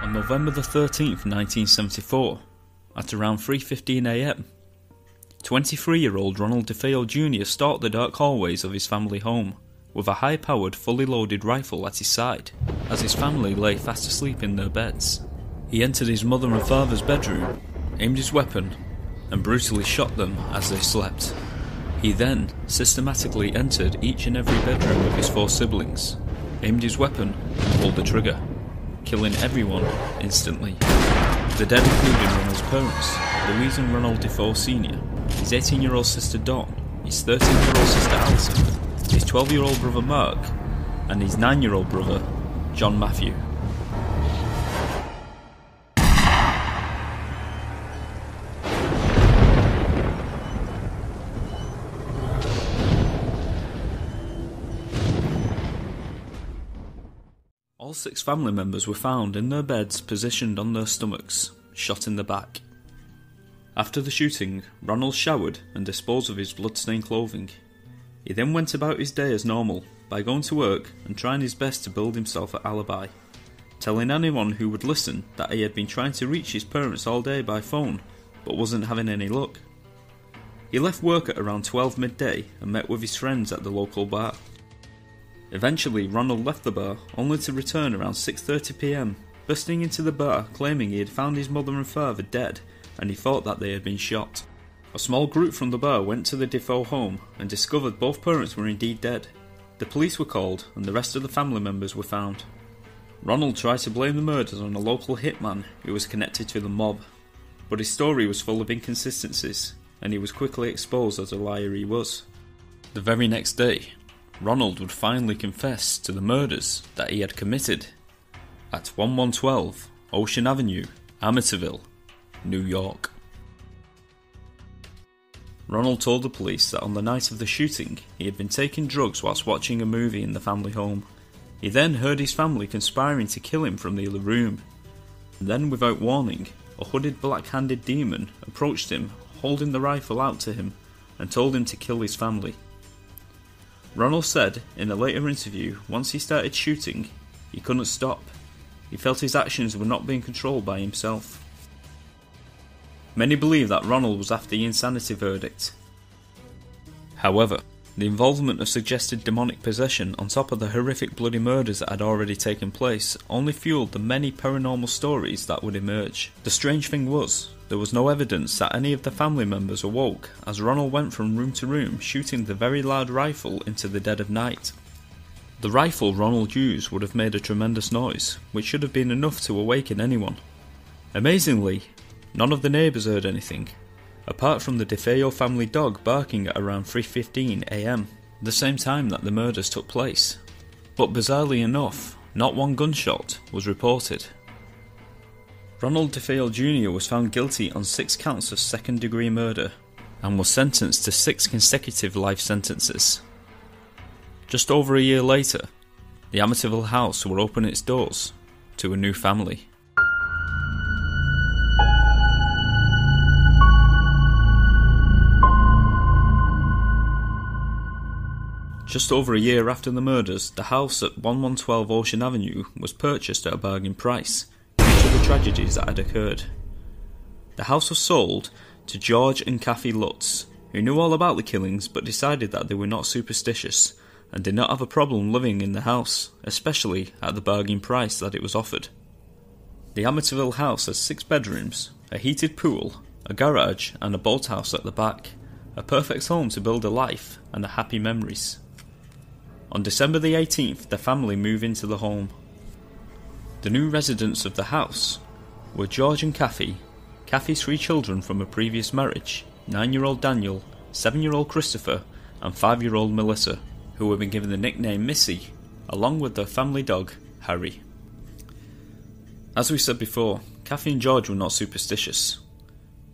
On November the 13th, 1974, at around 3:15 am, 23-year-old Ronald DeFeo Jr. stalked the dark hallways of his family home with a high-powered, fully loaded rifle at his side as his family lay fast asleep in their beds. He entered his mother and father's bedroom, aimed his weapon, and brutally shot them as they slept. He then systematically entered each and every bedroom of his 4 siblings, aimed his weapon, and pulled the trigger, killing everyone instantly. The dead included Ronald's parents, Louise and Ronald DeFeo Sr., his 18-year-old sister Dawn, his 13-year-old sister Allison, his 12-year-old brother Mark, and his 9-year-old brother John Matthew. All 6 family members were found in their beds positioned on their stomachs, shot in the back. After the shooting, Ronald showered and disposed of his blood-stained clothing. He then went about his day as normal by going to work and trying his best to build himself an alibi, telling anyone who would listen that he had been trying to reach his parents all day by phone but wasn't having any luck. He left work at around 12 midday and met with his friends at the local bar. Eventually, Ronald left the bar, only to return around 6:30 p.m, bursting into the bar claiming he had found his mother and father dead and he thought that they had been shot. A small group from the bar went to the DeFeo home and discovered both parents were indeed dead. The police were called and the rest of the family members were found. Ronald tried to blame the murders on a local hitman who was connected to the mob, but his story was full of inconsistencies and he was quickly exposed as a liar he was. The very next day, Ronald would finally confess to the murders that he had committed at 1112 Ocean Avenue, Amityville, New York. Ronald told the police that on the night of the shooting he had been taking drugs whilst watching a movie in the family home. He then heard his family conspiring to kill him from the other room. And then, without warning, a hooded black-handed demon approached him, holding the rifle out to him, and told him to kill his family. Ronald said in a later interview once he started shooting, he couldn't stop. He felt his actions were not being controlled by himself. Many believe that Ronald was after the insanity verdict. However, the involvement of suggested demonic possession on top of the horrific bloody murders that had already taken place only fueled the many paranormal stories that would emerge. The strange thing was, there was no evidence that any of the family members awoke as Ronald went from room to room shooting the very loud rifle into the dead of night. The rifle Ronald used would have made a tremendous noise, which should have been enough to awaken anyone. Amazingly, none of the neighbours heard anything, apart from the DeFeo family dog barking at around 3:15 am, the same time that the murders took place. But bizarrely enough, not one gunshot was reported. Ronald DeFeo Jr. was found guilty on 6 counts of second-degree murder and was sentenced to 6 consecutive life sentences. Just over a year later, the Amityville house will open its doors to a new family. Just over a year after the murders, the house at 1112 Ocean Avenue was purchased at a bargain price due to the tragedies that had occurred. The house was sold to George and Kathy Lutz, who knew all about the killings but decided that they were not superstitious and did not have a problem living in the house, especially at the bargain price that it was offered. The Amityville house has 6 bedrooms, a heated pool, a garage and a boathouse at the back, a perfect home to build a life and a happy memories. On December the 18th, the family moved into the home. The new residents of the house were George and Kathy, Kathy's 3 children from a previous marriage, 9-year-old Daniel, 7-year-old Christopher, and 5-year-old Melissa, who had been given the nickname Missy, along with their family dog, Harry. As we said before, Kathy and George were not superstitious,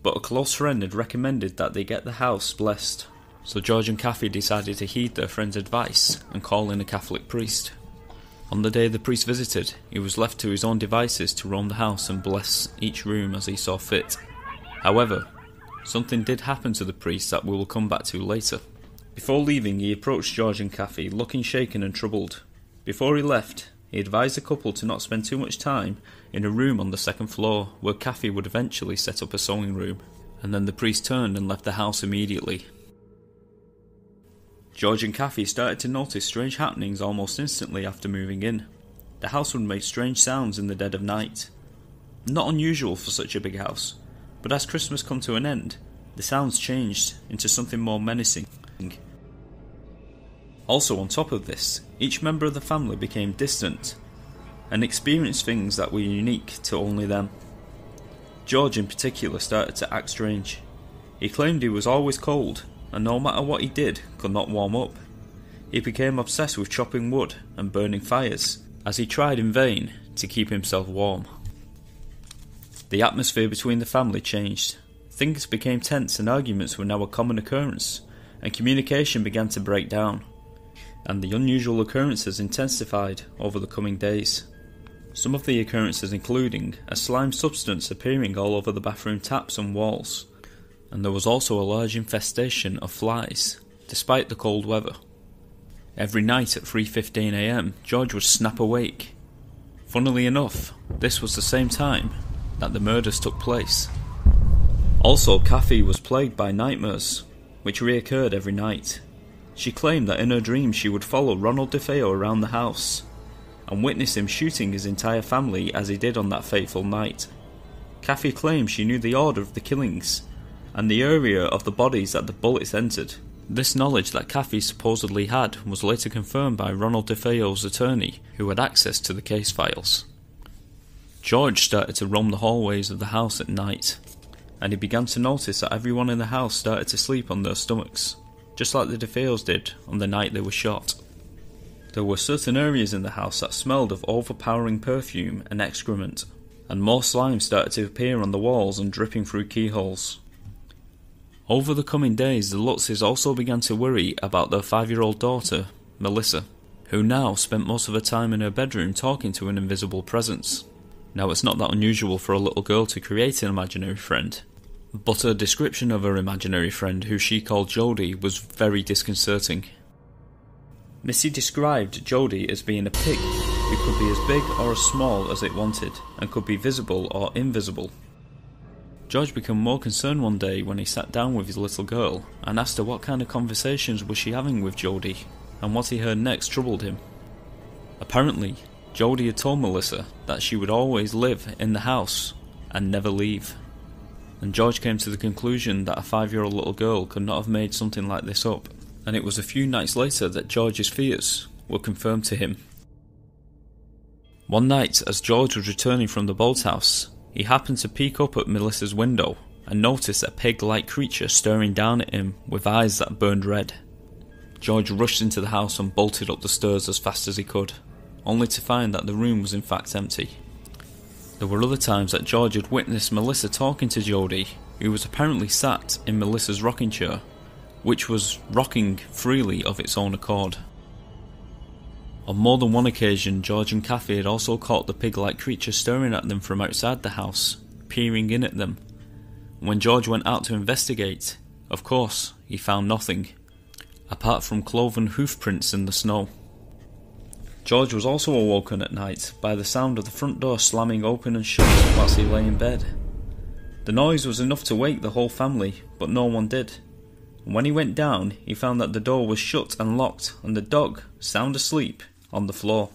but a close friend had recommended that they get the house blessed, so George and Kathy decided to heed their friend's advice and call in a Catholic priest. On the day the priest visited, he was left to his own devices to roam the house and bless each room as he saw fit. However, something did happen to the priest that we will come back to later. Before leaving, he approached George and Kathy looking shaken and troubled. Before he left, he advised the couple to not spend too much time in a room on the second floor where Kathy would eventually set up a sewing room, and then the priest turned and left the house immediately. George and Kathy started to notice strange happenings almost instantly after moving in. The house would make strange sounds in the dead of night. Not unusual for such a big house, but as Christmas come to an end, the sounds changed into something more menacing. Also on top of this, each member of the family became distant and experienced things that were unique to only them. George in particular started to act strange. He claimed he was always cold, and no matter what he did, could not warm up. He became obsessed with chopping wood and burning fires, as he tried in vain to keep himself warm. The atmosphere between the family changed. Things became tense and arguments were now a common occurrence, and communication began to break down. And the unusual occurrences intensified over the coming days. Some of the occurrences including a slime substance appearing all over the bathroom taps and walls, and there was also a large infestation of flies, despite the cold weather. Every night at 3:15 AM, George would snap awake. Funnily enough, this was the same time that the murders took place. Also, Kathy was plagued by nightmares, which reoccurred every night. She claimed that in her dreams she would follow Ronald DeFeo around the house and witness him shooting his entire family as he did on that fateful night. Kathy claimed she knew the order of the killings and the area of the bodies that the bullets entered. This knowledge that Kathy supposedly had was later confirmed by Ronald DeFeo's attorney, who had access to the case files. George started to roam the hallways of the house at night, and he began to notice that everyone in the house started to sleep on their stomachs, just like the DeFeos did on the night they were shot. There were certain areas in the house that smelled of overpowering perfume and excrement, and more slime started to appear on the walls and dripping through keyholes. Over the coming days, the Lutzes also began to worry about their 5-year-old daughter, Melissa, who now spent most of her time in her bedroom talking to an invisible presence. Now, it's not that unusual for a little girl to create an imaginary friend, but her description of her imaginary friend, who she called Jodie, was very disconcerting. Missy described Jodie as being a pig who could be as big or as small as it wanted, and could be visible or invisible. George became more concerned one day when he sat down with his little girl and asked her what kind of conversations was she having with Jodie, and what he heard next troubled him. Apparently, Jodie had told Melissa that she would always live in the house and never leave. And George came to the conclusion that a 5-year-old little girl could not have made something like this up, and it was a few nights later that George's fears were confirmed to him. One night, as George was returning from the boathouse, he happened to peek up at Melissa's window and noticed a pig-like creature staring down at him with eyes that burned red. George rushed into the house and bolted up the stairs as fast as he could, only to find that the room was in fact empty. There were other times that George had witnessed Melissa talking to Jodie, who was apparently sat in Melissa's rocking chair, which was rocking freely of its own accord. On more than one occasion, George and Kathy had also caught the pig-like creature staring at them from outside the house, peering in at them. When George went out to investigate, of course, he found nothing, apart from cloven hoof prints in the snow. George was also awoken at night by the sound of the front door slamming open and shut whilst he lay in bed. The noise was enough to wake the whole family, but no one did. And when he went down, he found that the door was shut and locked, and the dog, sound asleep, on the floor.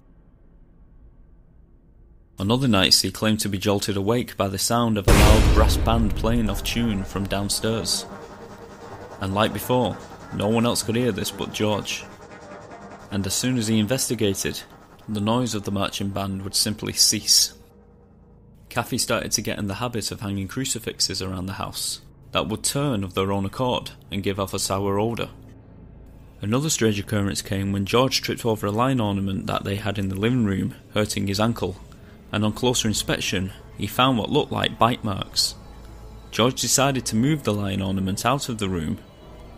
On other nights, he claimed to be jolted awake by the sound of a loud brass band playing off tune from downstairs. And like before, no one else could hear this but George. And as soon as he investigated, the noise of the marching band would simply cease. Kathy started to get in the habit of hanging crucifixes around the house that would turn of their own accord and give off a sour odour. Another strange occurrence came when George tripped over a lion ornament that they had in the living room, hurting his ankle, and on closer inspection, he found what looked like bite marks. George decided to move the lion ornament out of the room,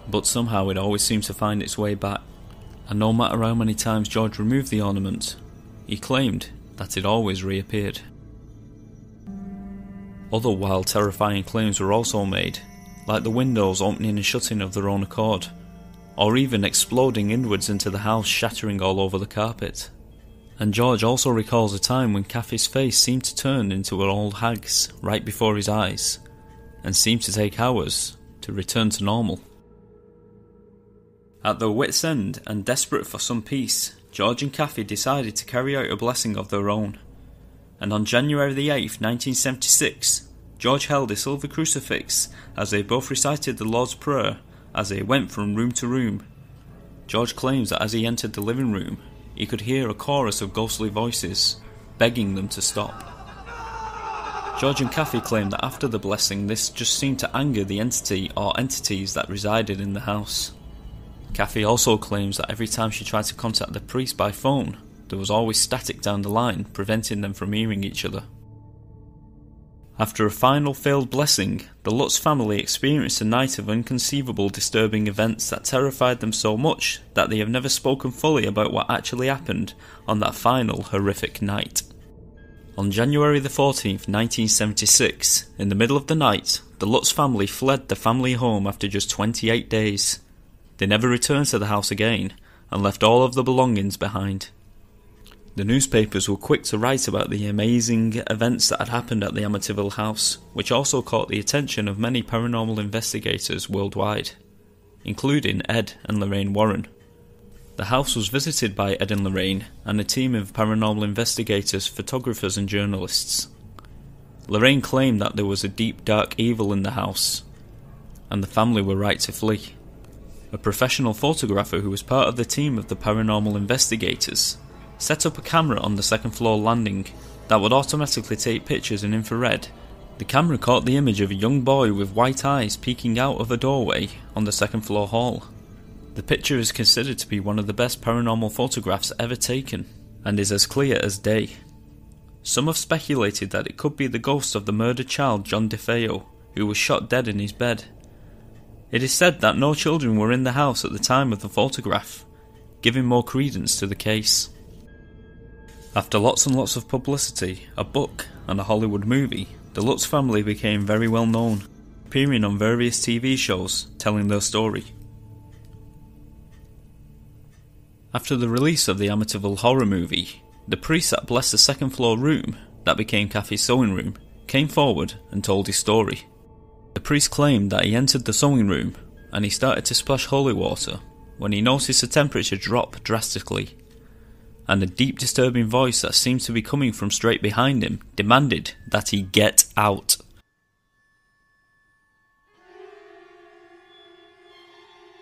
but somehow it always seemed to find its way back. And no matter how many times George removed the ornament, he claimed that it always reappeared. Other wild, terrifying claims were also made, like the windows opening and shutting of their own accord, or even exploding inwards into the house, shattering all over the carpet. And George also recalls a time when Kathy's face seemed to turn into an old hag's right before his eyes, and seemed to take hours to return to normal. At their wits' end and desperate for some peace, George and Kathy decided to carry out a blessing of their own. And on January the 8th, 1976, George held a silver crucifix as they both recited the Lord's Prayer as they went from room to room. George claims that as he entered the living room, he could hear a chorus of ghostly voices, begging them to stop. George and Kathy claim that after the blessing this just seemed to anger the entity or entities that resided in the house. Kathy also claims that every time she tried to contact the priest by phone, there was always static down the line, preventing them from hearing each other. After a final failed blessing, the Lutz family experienced a night of inconceivable disturbing events that terrified them so much that they have never spoken fully about what actually happened on that final horrific night. On January the 14th, 1976, in the middle of the night, the Lutz family fled the family home after just 28 days. They never returned to the house again and left all of the belongings behind. The newspapers were quick to write about the amazing events that had happened at the Amityville house, which also caught the attention of many paranormal investigators worldwide, including Ed and Lorraine Warren. The house was visited by Ed and Lorraine and a team of paranormal investigators, photographers and journalists. Lorraine claimed that there was a deep dark evil in the house, and the family were right to flee. A professional photographer who was part of the team of the paranormal investigators set up a camera on the second floor landing that would automatically take pictures in infrared. The camera caught the image of a young boy with white eyes peeking out of a doorway on the second floor hall. The picture is considered to be one of the best paranormal photographs ever taken, and is as clear as day. Some have speculated that it could be the ghost of the murdered child John DeFeo, who was shot dead in his bed. It is said that no children were in the house at the time of the photograph, giving more credence to the case. After lots and lots of publicity, a book and a Hollywood movie, the Lutz family became very well known, appearing on various TV shows telling their story. After the release of the Amityville horror movie, the priest that blessed the second floor room, that became Kathy's sewing room, came forward and told his story. The priest claimed that he entered the sewing room and he started to splash holy water when he noticed the temperature drop drastically, and a deep disturbing voice that seemed to be coming from straight behind him demanded that he get out.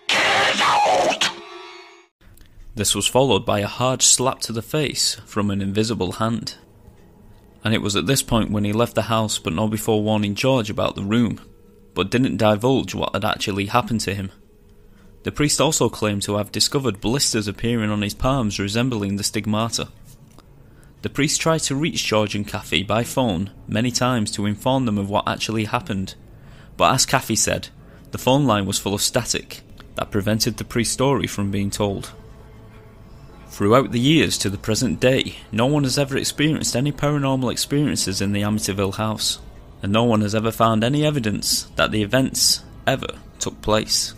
Get out! This was followed by a hard slap to the face from an invisible hand. And it was at this point when he left the house, but not before warning George about the room, but didn't divulge what had actually happened to him. The priest also claimed to have discovered blisters appearing on his palms resembling the stigmata. The priest tried to reach George and Kathy by phone many times to inform them of what actually happened, but as Kathy said, the phone line was full of static that prevented the priest's story from being told. Throughout the years to the present day, no one has ever experienced any paranormal experiences in the Amityville house, and no one has ever found any evidence that the events ever took place.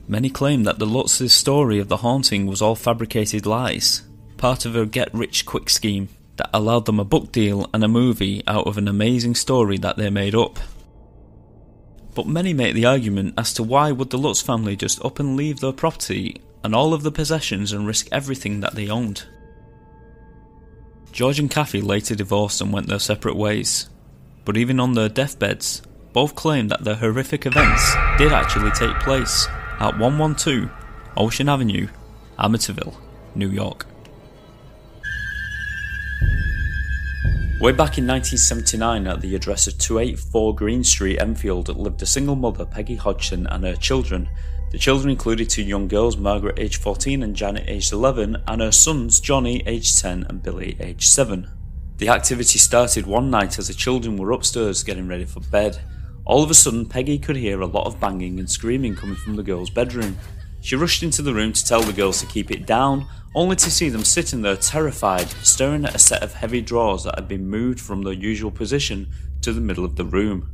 Many claim that the Lutz's story of the haunting was all fabricated lies, part of a get-rich-quick scheme that allowed them a book deal and a movie out of an amazing story that they made up. But many make the argument as to why would the Lutz family just up and leave their property and all of the possessions and risk everything that they owned. George and Kathy later divorced and went their separate ways, but even on their deathbeds, both claimed that the horrific events did actually take place at 112 Ocean Avenue, Amityville, New York. Way back in 1979 at the address of 284 Green Street, Enfield, lived a single mother, Peggy Hodgson, and her children. The children included two young girls, Margaret aged 14 and Janet aged 11, and her sons, Johnny aged 10 and Billy aged 7. The activity started one night as the children were upstairs getting ready for bed. All of a sudden, Peggy could hear a lot of banging and screaming coming from the girls' bedroom. She rushed into the room to tell the girls to keep it down, only to see them sitting there terrified, staring at a set of heavy drawers that had been moved from their usual position to the middle of the room.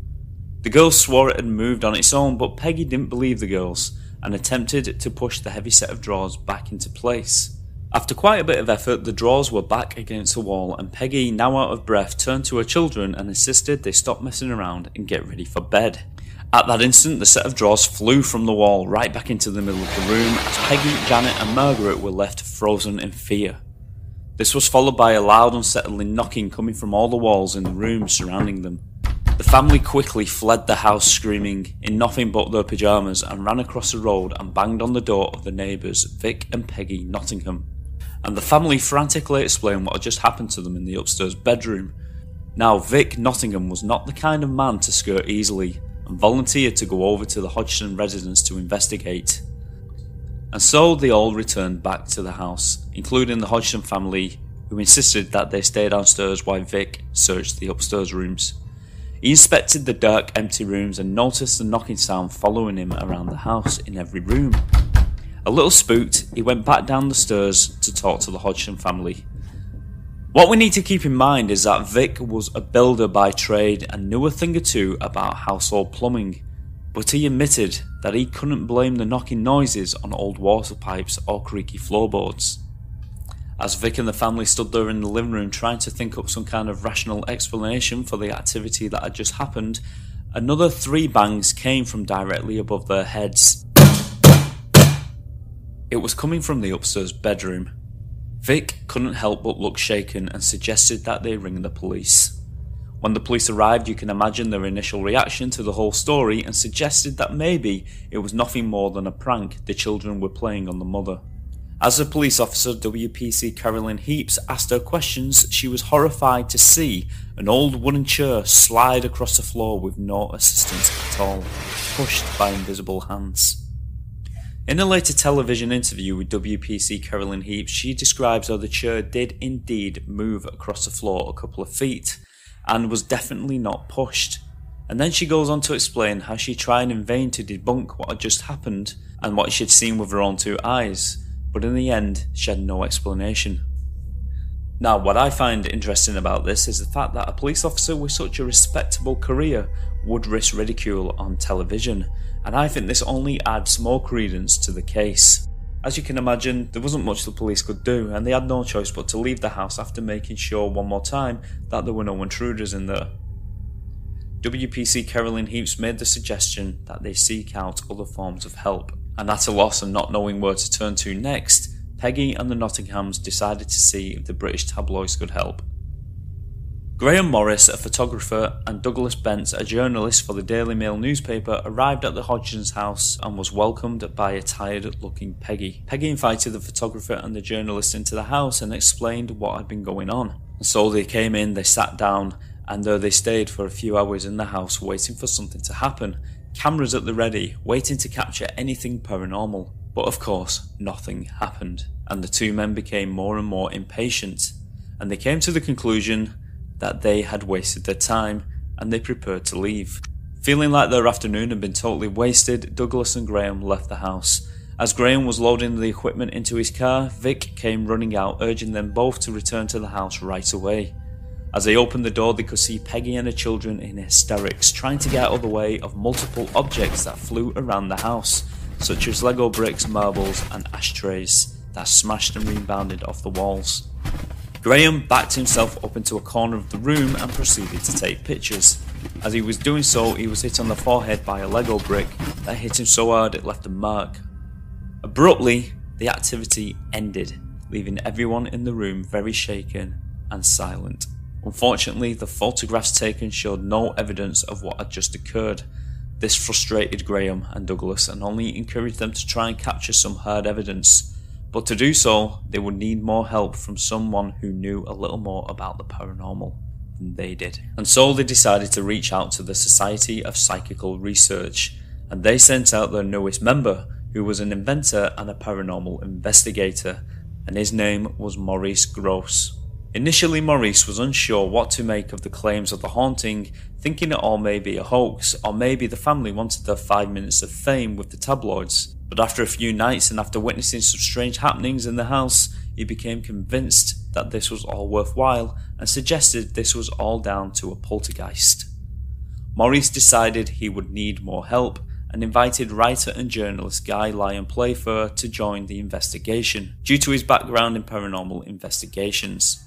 The girls swore it had moved on its own, but Peggy didn't believe the girls and attempted to push the heavy set of drawers back into place. After quite a bit of effort, the drawers were back against the wall, and Peggy, now out of breath, turned to her children and insisted they stop messing around and get ready for bed. At that instant, the set of drawers flew from the wall right back into the middle of the room as Peggy, Janet and Margaret were left frozen in fear. This was followed by a loud, unsettling knocking coming from all the walls in the rooms surrounding them. The family quickly fled the house screaming in nothing but their pyjamas and ran across the road and banged on the door of the neighbours, Vic and Peggy Nottingham. And the family frantically explained what had just happened to them in the upstairs bedroom. Now, Vic Nottingham was not the kind of man to skirt easily, and volunteered to go over to the Hodgson residence to investigate. And so they all returned back to the house, including the Hodgson family, who insisted that they stay downstairs while Vic searched the upstairs rooms. He inspected the dark, empty rooms and noticed the knocking sound following him around the house in every room. A little spooked, he went back down the stairs to talk to the Hodgson family. What we need to keep in mind is that Vic was a builder by trade and knew a thing or two about household plumbing, but he admitted that he couldn't blame the knocking noises on old water pipes or creaky floorboards. As Vic and the family stood there in the living room trying to think up some kind of rational explanation for the activity that had just happened, another 3 bangs came from directly above their heads. It was coming from the upstairs bedroom. Vic couldn't help but look shaken and suggested that they ring the police. When the police arrived, you can imagine their initial reaction to the whole story and suggested that maybe it was nothing more than a prank the children were playing on the mother. As the police officer WPC Carolyn Heaps asked her questions, she was horrified to see an old wooden chair slide across the floor with no assistance at all, pushed by invisible hands. In a later television interview with WPC Carolyn Heaps, she describes how the chair did indeed move across the floor a couple of feet, and was definitely not pushed. And then she goes on to explain how she tried in vain to debunk what had just happened and what she had seen with her own 2 eyes, but in the end she had no explanation. Now, what I find interesting about this is the fact that a police officer with such a respectable career would risk ridicule on television, and I think this only adds more credence to the case. As you can imagine, there wasn't much the police could do, and they had no choice but to leave the house after making sure one more time that there were no intruders in there. WPC Carolyn Heaps made the suggestion that they seek out other forms of help, and at a loss and not knowing where to turn to next, Peggy and the Nottinghams decided to see if the British tabloids could help. Graham Morris, a photographer, and Douglas Bent, a journalist for the Daily Mail newspaper, arrived at the Hodgson's house and was welcomed by a tired-looking Peggy. Peggy invited the photographer and the journalist into the house and explained what had been going on. And so they came in, they sat down, and there they stayed for a few hours in the house waiting for something to happen. Cameras at the ready, waiting to capture anything paranormal. But of course, nothing happened, and the 2 men became more and more impatient, and they came to the conclusion that they had wasted their time, and they prepared to leave. Feeling like their afternoon had been totally wasted, Douglas and Graham left the house. As Graham was loading the equipment into his car, Vic came running out, urging them both to return to the house right away. As they opened the door, they could see Peggy and her children in hysterics, trying to get out of the way of multiple objects that flew around the house, such as Lego bricks, marbles and ashtrays that smashed and rebounded off the walls. Graham backed himself up into a corner of the room and proceeded to take pictures. As he was doing so, he was hit on the forehead by a Lego brick that hit him so hard it left a mark. Abruptly, the activity ended, leaving everyone in the room very shaken and silent. Unfortunately, the photographs taken showed no evidence of what had just occurred. This frustrated Graham and Douglas and only encouraged them to try and capture some hard evidence. But to do so, they would need more help from someone who knew a little more about the paranormal than they did. And so they decided to reach out to the Society of Psychical Research, and they sent out their newest member, who was an inventor and a paranormal investigator, and his name was Maurice Grosse. Initially, Maurice was unsure what to make of the claims of the haunting, thinking it all may be a hoax, or maybe the family wanted their 5 minutes of fame with the tabloids. But after a few nights and after witnessing some strange happenings in the house, he became convinced that this was all worthwhile and suggested this was all down to a poltergeist. Maurice decided he would need more help and invited writer and journalist Guy Lyon Playfair to join the investigation, due to his background in paranormal investigations.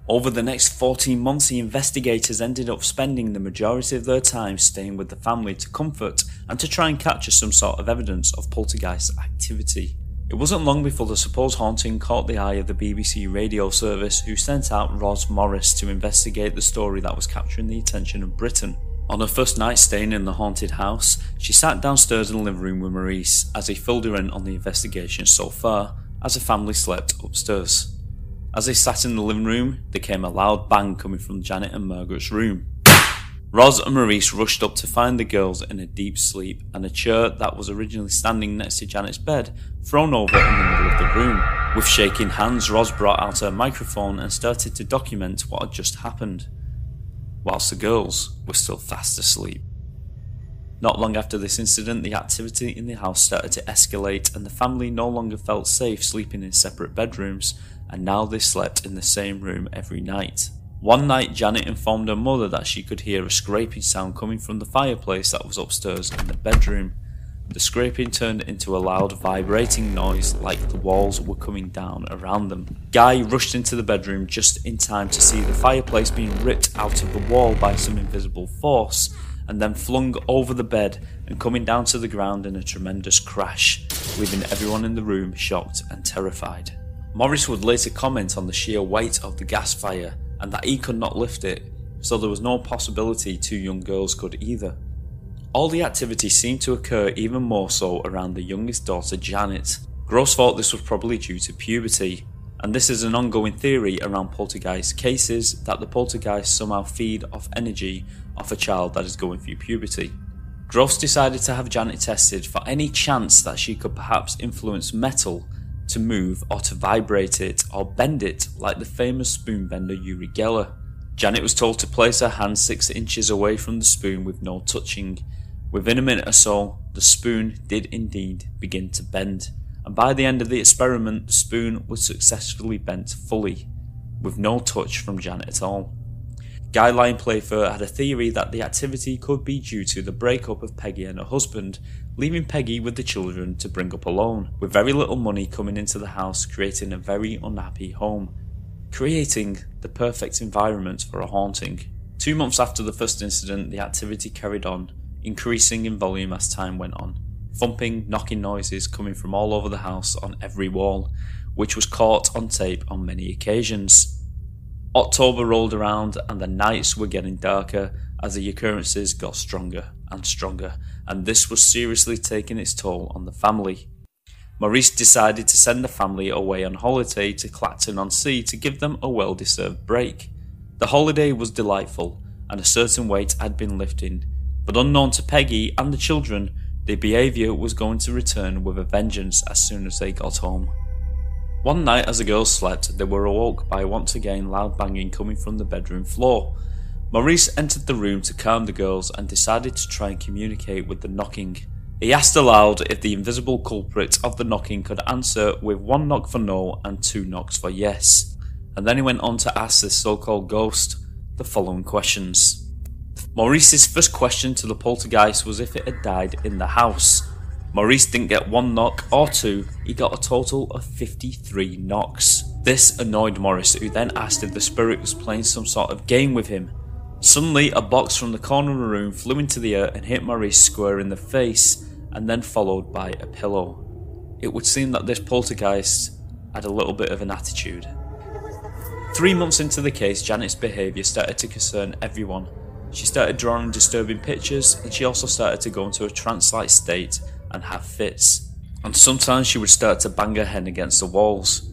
Over the next 14 months, the investigators ended up spending the majority of their time staying with the family to comfort and to try and capture some sort of evidence of poltergeist activity. It wasn't long before the supposed haunting caught the eye of the BBC radio service, who sent out Ros Morris to investigate the story that was capturing the attention of Britain. On her first night staying in the haunted house, she sat downstairs in the living room with Maurice as he filled her in on the investigation so far, as the family slept upstairs. As they sat in the living room, there came a loud bang coming from Janet and Margaret's room. Ros and Maurice rushed up to find the girls in a deep sleep, and a chair that was originally standing next to Janet's bed thrown over in the middle of the room. With shaking hands, Ros brought out her microphone and started to document what had just happened, whilst the girls were still fast asleep. Not long after this incident, the activity in the house started to escalate, and the family no longer felt safe sleeping in separate bedrooms, and now they slept in the same room every night. One night, Janet informed her mother that she could hear a scraping sound coming from the fireplace that was upstairs in the bedroom. The scraping turned into a loud vibrating noise, like the walls were coming down around them. Guy rushed into the bedroom just in time to see the fireplace being ripped out of the wall by some invisible force, and then flung over the bed and coming down to the ground in a tremendous crash, leaving everyone in the room shocked and terrified. Morris would later comment on the sheer weight of the gas fire and that he could not lift it, so there was no possibility two young girls could either. All the activity seemed to occur even more so around the youngest daughter, Janet. Gross thought this was probably due to puberty, and this is an ongoing theory around poltergeist cases, that the poltergeists somehow feed off energy of a child that is going through puberty. Gross decided to have Janet tested for any chance that she could perhaps influence metal to move or to vibrate it or bend it, like the famous spoon bender Uri Geller. Janet was told to place her hand 6 inches away from the spoon with no touching. Within a minute or so, the spoon did indeed begin to bend, and by the end of the experiment, the spoon was successfully bent fully, with no touch from Janet at all. Guy Lyon Playfair had a theory that the activity could be due to the breakup of Peggy and her husband, leaving Peggy with the children to bring up alone, with very little money coming into the house, creating a very unhappy home, creating the perfect environment for a haunting. 2 months after the first incident, the activity carried on, increasing in volume as time went on. Thumping, knocking noises coming from all over the house on every wall, which was caught on tape on many occasions. October rolled around and the nights were getting darker as the occurrences got stronger and stronger, and this was seriously taking its toll on the family. Maurice decided to send the family away on holiday to Clacton-on-Sea to give them a well-deserved break. The holiday was delightful, and a certain weight had been lifting, but unknown to Peggy and the children, their behaviour was going to return with a vengeance as soon as they got home. One night as the girls slept, they were awoke by once again loud banging coming from the bedroom floor. Maurice entered the room to calm the girls and decided to try and communicate with the knocking. He asked aloud if the invisible culprit of the knocking could answer with 1 knock for no and 2 knocks for yes, and then he went on to ask this so-called ghost the following questions. Maurice's first question to the poltergeist was if it had died in the house. Maurice didn't get 1 knock or 2, he got a total of 53 knocks. This annoyed Maurice, who then asked if the spirit was playing some sort of game with him. Suddenly, a box from the corner of the room flew into the air and hit Maurice square in the face, and then followed by a pillow. It would seem that this poltergeist had a little bit of an attitude. 3 months into the case, Janet's behaviour started to concern everyone. She started drawing disturbing pictures, and she also started to go into a trance-like state and have fits, and sometimes she would start to bang her head against the walls.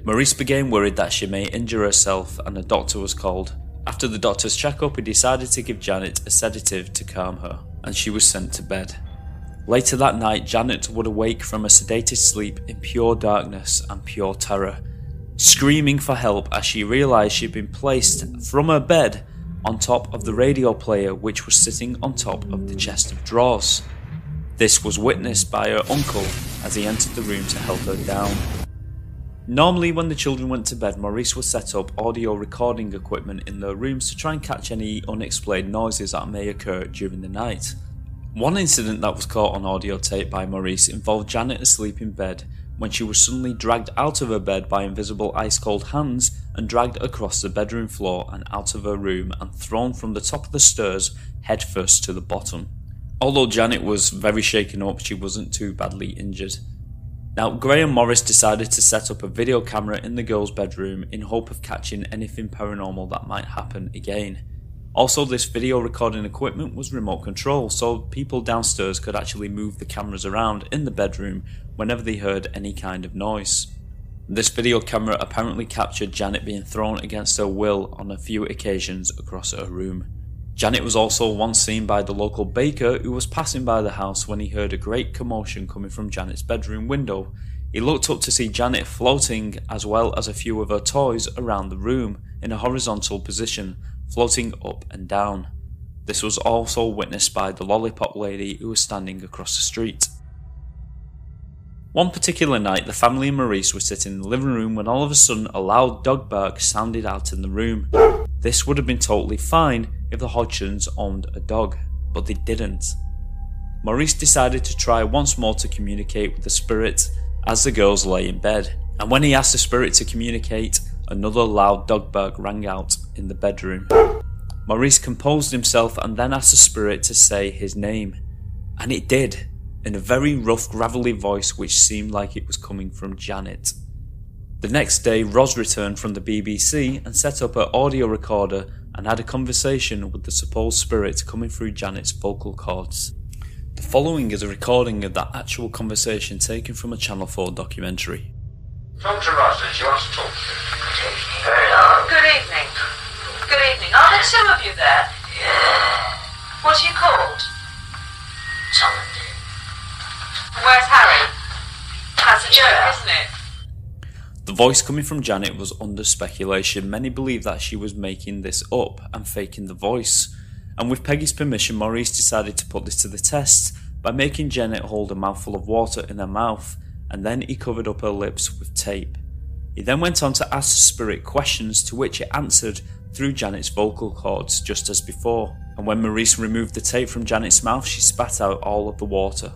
Maurice became worried that she may injure herself, and a doctor was called. After the doctor's checkup, he decided to give Janet a sedative to calm her, and she was sent to bed. Later that night, Janet would awake from a sedated sleep in pure darkness and pure terror, screaming for help as she realised she'd been placed from her bed on top of the radio player, which was sitting on top of the chest of drawers. This was witnessed by her uncle as he entered the room to help her down. Normally when the children went to bed, Maurice would set up audio recording equipment in their rooms to try and catch any unexplained noises that may occur during the night. One incident that was caught on audio tape by Maurice involved Janet asleep in bed when she was suddenly dragged out of her bed by invisible ice-cold hands and dragged across the bedroom floor and out of her room and thrown from the top of the stairs headfirst to the bottom. Although Janet was very shaken up, she wasn't too badly injured. Now, Graham Morris decided to set up a video camera in the girl's bedroom in hope of catching anything paranormal that might happen again. Also, this video recording equipment was remote control, so people downstairs could actually move the cameras around in the bedroom whenever they heard any kind of noise. This video camera apparently captured Janet being thrown against her will on a few occasions across her room. Janet was also once seen by the local baker who was passing by the house when he heard a great commotion coming from Janet's bedroom window. He looked up to see Janet floating as well as a few of her toys around the room in a horizontal position, floating up and down. This was also witnessed by the lollipop lady who was standing across the street. One particular night, the family and Maurice were sitting in the living room when all of a sudden a loud dog bark sounded out in the room. This would have been totally fine if the Hodgsons owned a dog, but they didn't. Maurice decided to try once more to communicate with the spirit as the girls lay in bed, and when he asked the spirit to communicate, another loud dog bark rang out in the bedroom. Maurice composed himself and then asked the spirit to say his name, and it did, in a very rough, gravelly voice which seemed like it was coming from Janet. The next day, Roz returned from the BBC and set up her audio recorder and had a conversation with the supposed spirit coming through Janet's vocal cords. The following is a recording of that actual conversation taken from a Channel 4 documentary. Dr. Roslin, she wants to talk to you. Hello. Good evening. Good evening. Are there two of you there? Yeah. What are you called? Something. Where's Harry? That's a joke, isn't it? The voice coming from Janet was under speculation. Many believed that she was making this up and faking the voice. And with Peggy's permission, Maurice decided to put this to the test by making Janet hold a mouthful of water in her mouth, and then he covered up her lips with tape. He then went on to ask the spirit questions to which it answered through Janet's vocal cords just as before, and when Maurice removed the tape from Janet's mouth, she spat out all of the water.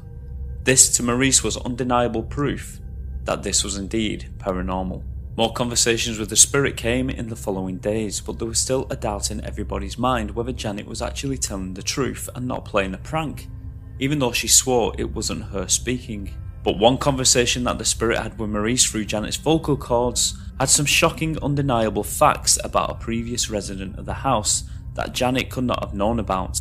This to Maurice was undeniable proof that this was indeed paranormal. More conversations with the spirit came in the following days, but there was still a doubt in everybody's mind whether Janet was actually telling the truth and not playing a prank, even though she swore it wasn't her speaking. But one conversation that the spirit had with Maurice through Janet's vocal cords had some shocking, undeniable facts about a previous resident of the house that Janet could not have known about.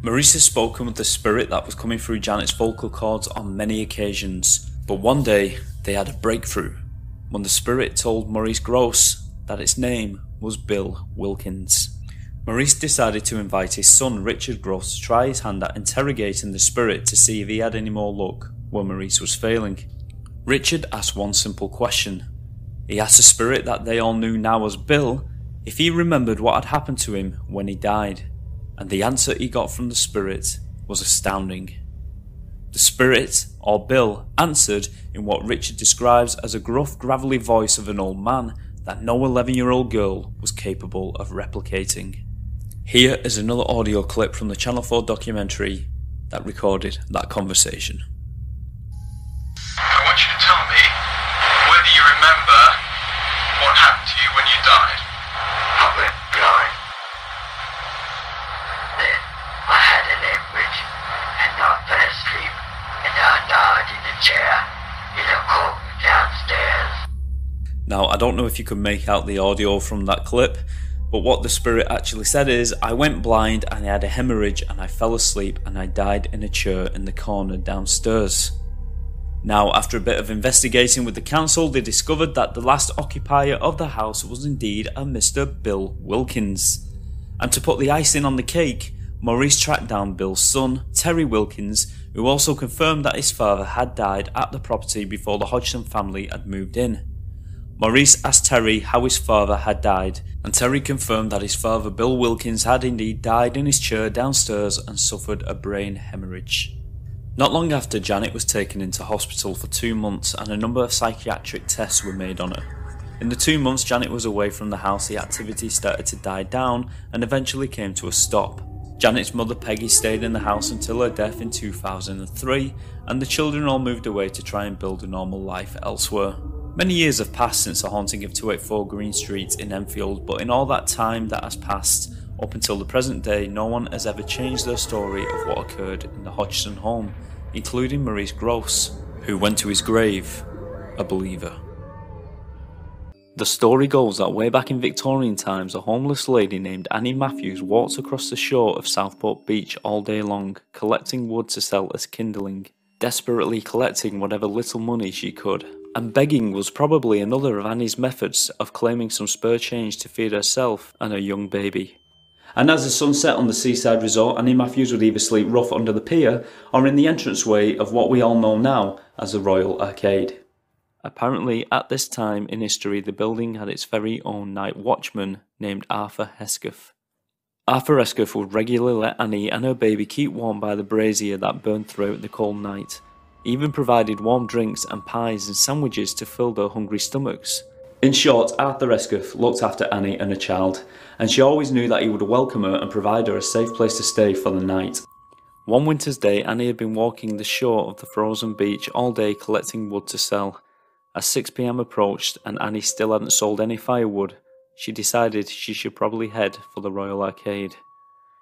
Maurice has spoken with the spirit that was coming through Janet's vocal cords on many occasions, but one day they had a breakthrough when the spirit told Maurice Gross that its name was Bill Wilkins. Maurice decided to invite his son Richard Gross to try his hand at interrogating the spirit to see if he had any more luck where Maurice was failing. Richard asked one simple question. He asked the spirit that they all knew now as Bill if he remembered what had happened to him when he died, and the answer he got from the spirit was astounding. The spirit, or Bill, answered in what Richard describes as a gruff, gravelly voice of an old man that no 11-year-old girl was capable of replicating. Here is another audio clip from the Channel 4 documentary that recorded that conversation. I want you to tell me whether you remember what happened to you when you died. I went blind. Then I had an hemorrhage and I fell asleep and I died in a chair in a coat downstairs. Now, I don't know if you can make out the audio from that clip, but what the spirit actually said is, I went blind and I had a hemorrhage and I fell asleep and I died in a chair in the corner downstairs. Now, after a bit of investigating with the council, they discovered that the last occupier of the house was indeed a Mr. Bill Wilkins. And to put the icing on the cake, Maurice tracked down Bill's son, Terry Wilkins, who also confirmed that his father had died at the property before the Hodgson family had moved in. Maurice asked Terry how his father had died, and Terry confirmed that his father Bill Wilkins had indeed died in his chair downstairs and suffered a brain hemorrhage. Not long after, Janet was taken into hospital for 2 months and a number of psychiatric tests were made on her. In the 2 months Janet was away from the house, the activity started to die down and eventually came to a stop. Janet's mother Peggy stayed in the house until her death in 2003, and the children all moved away to try and build a normal life elsewhere. Many years have passed since the haunting of 284 Green Street in Enfield, but in all that time that has passed, up until the present day, no one has ever changed their story of what occurred in the Hodgson home, including Maurice Grosse, who went to his grave a believer. The story goes that way back in Victorian times, a homeless lady named Annie Matthews walked across the shore of Southport Beach all day long, collecting wood to sell as kindling, desperately collecting whatever little money she could. And begging was probably another of Annie's methods of claiming some spare change to feed herself and her young baby. And as the sun set on the seaside resort, Annie Matthews would either sleep rough under the pier or in the entranceway of what we all know now as the Royal Arcade. Apparently, at this time in history, the building had its very own night watchman named Arthur Hesketh. Arthur Hesketh would regularly let Annie and her baby keep warm by the brazier that burned throughout the cold night, even provided warm drinks and pies and sandwiches to fill their hungry stomachs. In short, Arthur Hesketh looked after Annie and her child, and she always knew that he would welcome her and provide her a safe place to stay for the night. One winter's day, Annie had been walking the shore of the frozen beach all day collecting wood to sell. As 6 p.m. approached and Annie still hadn't sold any firewood, she decided she should probably head for the Royal Arcade.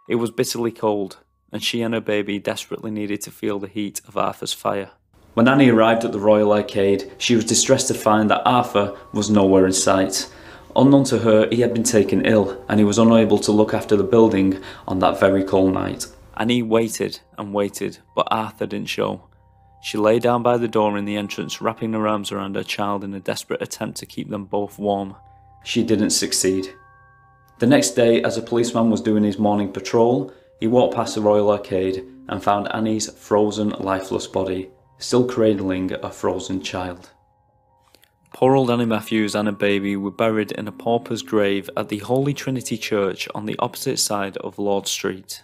It was bitterly cold, and she and her baby desperately needed to feel the heat of Arthur's fire. When Annie arrived at the Royal Arcade, she was distressed to find that Arthur was nowhere in sight. Unknown to her, he had been taken ill, and he was unable to look after the building on that very cold night. Annie waited and waited, but Arthur didn't show. She lay down by the door in the entrance, wrapping her arms around her child in a desperate attempt to keep them both warm. She didn't succeed. The next day, as a policeman was doing his morning patrol, he walked past the Royal Arcade and found Annie's frozen, lifeless body, still cradling a frozen child. Poor old Annie Matthews and her baby were buried in a pauper's grave at the Holy Trinity Church on the opposite side of Lord Street.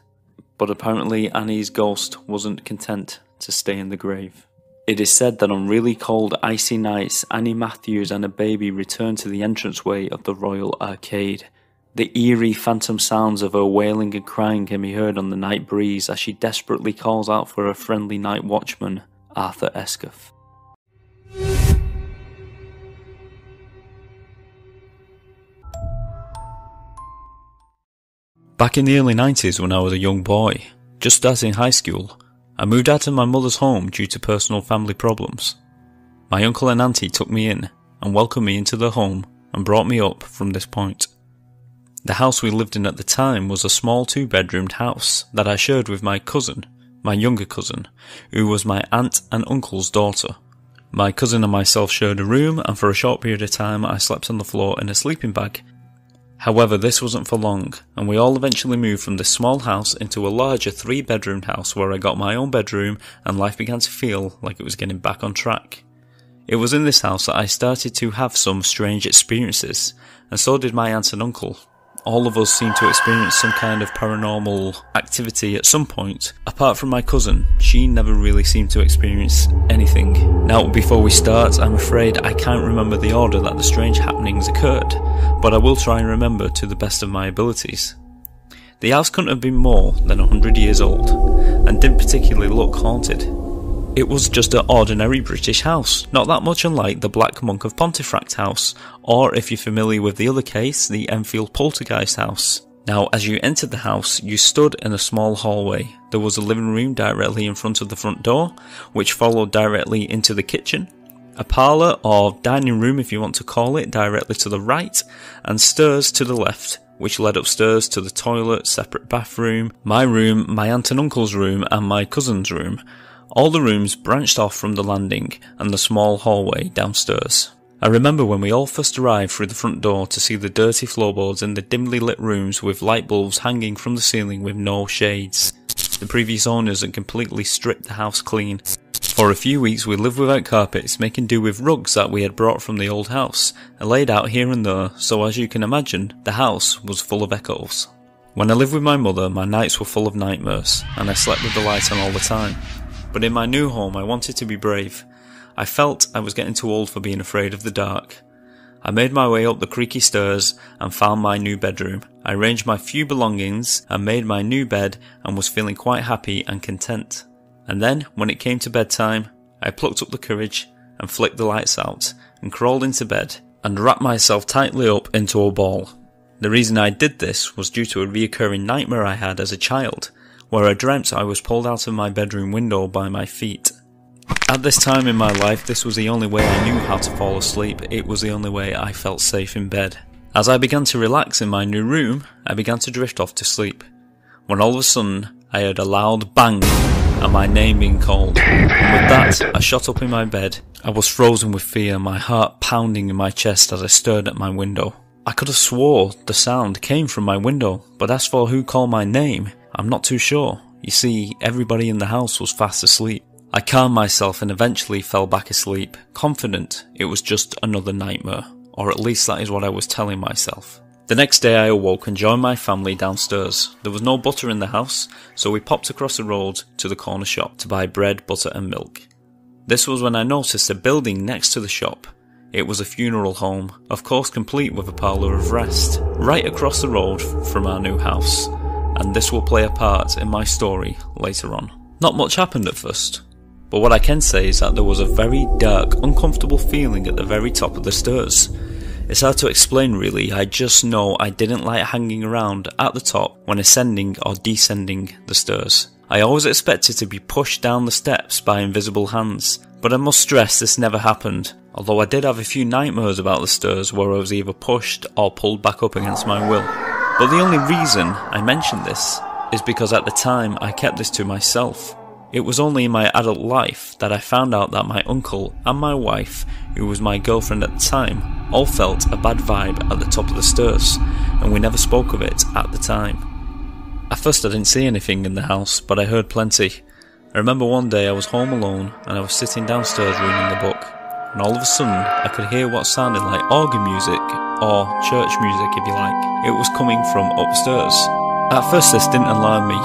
But apparently Annie's ghost wasn't content to stay in the grave. It is said that on really cold, icy nights, Annie Matthews and her baby returned to the entranceway of the Royal Arcade. The eerie phantom sounds of her wailing and crying can be heard on the night breeze as she desperately calls out for her friendly night watchman, Arthur Hesketh. Back in the early 90s when I was a young boy, just starting high school, I moved out of my mother's home due to personal family problems. My uncle and auntie took me in and welcomed me into their home and brought me up from this point. The house we lived in at the time was a small 2-bedroomed house that I shared with my cousin, my younger cousin, who was my aunt and uncle's daughter. My cousin and myself shared a room, and for a short period of time I slept on the floor in a sleeping bag. However, this wasn't for long, and we all eventually moved from this small house into a larger 3-bedroomed house where I got my own bedroom and life began to feel like it was getting back on track. It was in this house that I started to have some strange experiences, and so did my aunt and uncle. All of us seemed to experience some kind of paranormal activity at some point. Apart from my cousin, she never really seemed to experience anything. Now, before we start, I'm afraid I can't remember the order that the strange happenings occurred, but I will try and remember to the best of my abilities. The house couldn't have been more than 100 years old, and didn't particularly look haunted. It was just an ordinary British house, not that much unlike the Black Monk of Pontefract house, or if you're familiar with the other case, the Enfield Poltergeist house. Now, as you entered the house, you stood in a small hallway. There was a living room directly in front of the front door, which followed directly into the kitchen, a parlour or dining room if you want to call it directly to the right, and stairs to the left, which led upstairs to the toilet, separate bathroom, my room, my aunt and uncle's room, and my cousin's room. All the rooms branched off from the landing and the small hallway downstairs. I remember when we all first arrived through the front door to see the dirty floorboards in the dimly lit rooms with light bulbs hanging from the ceiling with no shades. The previous owners had completely stripped the house clean. For a few weeks we lived without carpets, making do with rugs that we had brought from the old house and laid out here and there, so as you can imagine, the house was full of echoes. When I lived with my mother, my nights were full of nightmares, and I slept with the light on all the time. But in my new home I wanted to be brave. I felt I was getting too old for being afraid of the dark. I made my way up the creaky stairs and found my new bedroom. I arranged my few belongings and made my new bed and was feeling quite happy and content. And then, when it came to bedtime, I plucked up the courage and flicked the lights out and crawled into bed and wrapped myself tightly up into a ball. The reason I did this was due to a reoccurring nightmare I had as a child, where I dreamt I was pulled out of my bedroom window by my feet. At this time in my life, this was the only way I knew how to fall asleep. It was the only way I felt safe in bed. As I began to relax in my new room, I began to drift off to sleep, when all of a sudden I heard a loud bang and my name being called. And with that, I shot up in my bed. I was frozen with fear, my heart pounding in my chest as I stared at my window. I could have swore the sound came from my window, but as for who called my name, I'm not too sure. You see, everybody in the house was fast asleep. I calmed myself and eventually fell back asleep, confident it was just another nightmare, or at least that is what I was telling myself. The next day I awoke and joined my family downstairs. There was no butter in the house, so we popped across the road to the corner shop to buy bread, butter and milk. This was when I noticed a building next to the shop. It was a funeral home, of course complete with a parlour of rest, right across the road from our new house, and this will play a part in my story later on. Not much happened at first, but what I can say is that there was a very dark, uncomfortable feeling at the very top of the stairs. It's hard to explain really, I just know I didn't like hanging around at the top when ascending or descending the stairs. I always expected to be pushed down the steps by invisible hands, but I must stress this never happened, although I did have a few nightmares about the stairs where I was either pushed or pulled back up against my will. But the only reason I mention this is because at the time I kept this to myself. It was only in my adult life that I found out that my uncle and my wife, who was my girlfriend at the time, all felt a bad vibe at the top of the stairs, and we never spoke of it at the time. At first I didn't see anything in the house, but I heard plenty. I remember one day I was home alone and I was sitting downstairs reading a book, and all of a sudden I could hear what sounded like organ music, or church music if you like. It was coming from upstairs. At first this didn't alarm me.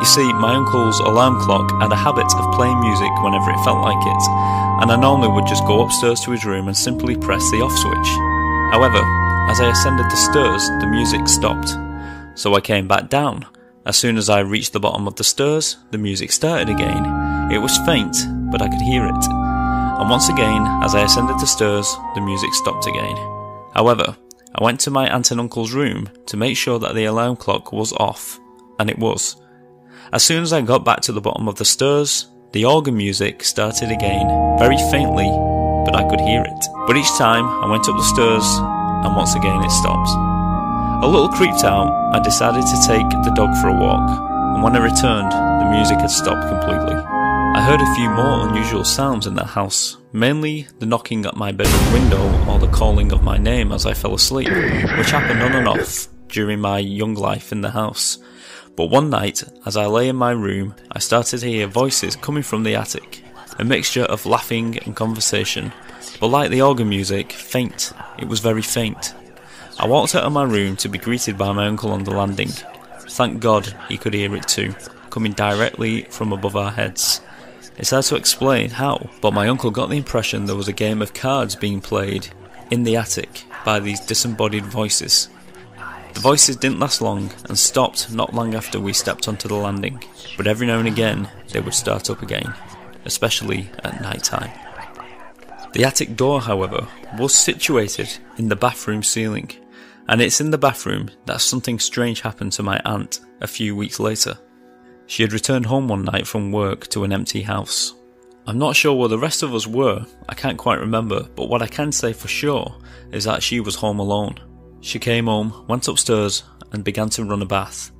You see, my uncle's alarm clock had a habit of playing music whenever it felt like it, and I normally would just go upstairs to his room and simply press the off switch. However, as I ascended the stairs, the music stopped, so I came back down. As soon as I reached the bottom of the stairs, the music started again. It was faint, but I could hear it. And once again, as I ascended the stairs, the music stopped again. However, I went to my aunt and uncle's room to make sure that the alarm clock was off, and it was. As soon as I got back to the bottom of the stairs, the organ music started again, very faintly, but I could hear it. But each time I went up the stairs, and once again it stopped. A little creeped out, I decided to take the dog for a walk, and when I returned, the music had stopped completely. I heard a few more unusual sounds in that house, mainly the knocking at my bedroom window or the calling of my name as I fell asleep, which happened on and off during my young life in the house. But one night, as I lay in my room, I started to hear voices coming from the attic, a mixture of laughing and conversation, but like the organ music, faint. It was very faint. I walked out of my room to be greeted by my uncle on the landing. Thank God he could hear it too, coming directly from above our heads. It's hard to explain how, but my uncle got the impression there was a game of cards being played in the attic by these disembodied voices. The voices didn't last long and stopped not long after we stepped onto the landing, but every now and again they would start up again, especially at night time. The attic door, however, was situated in the bathroom ceiling, and it's in the bathroom that something strange happened to my aunt a few weeks later. She had returned home one night from work to an empty house. I'm not sure where the rest of us were, I can't quite remember, but what I can say for sure is that she was home alone. She came home, went upstairs and began to run a bath.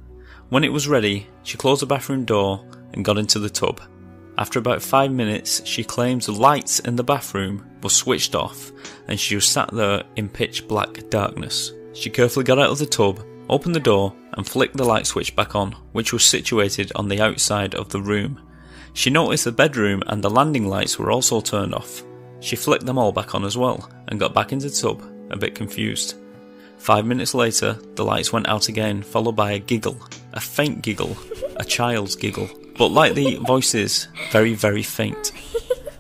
When it was ready, she closed the bathroom door and got into the tub. After about 5 minutes, she claims the lights in the bathroom were switched off and she was sat there in pitch black darkness. She carefully got out of the tub, opened the door and flicked the light switch back on, which was situated on the outside of the room. She noticed the bedroom and the landing lights were also turned off. She flicked them all back on as well and got back into the tub, a bit confused. 5 minutes later, the lights went out again, followed by a giggle, a faint giggle, a child's giggle, but like the voices, very, very faint.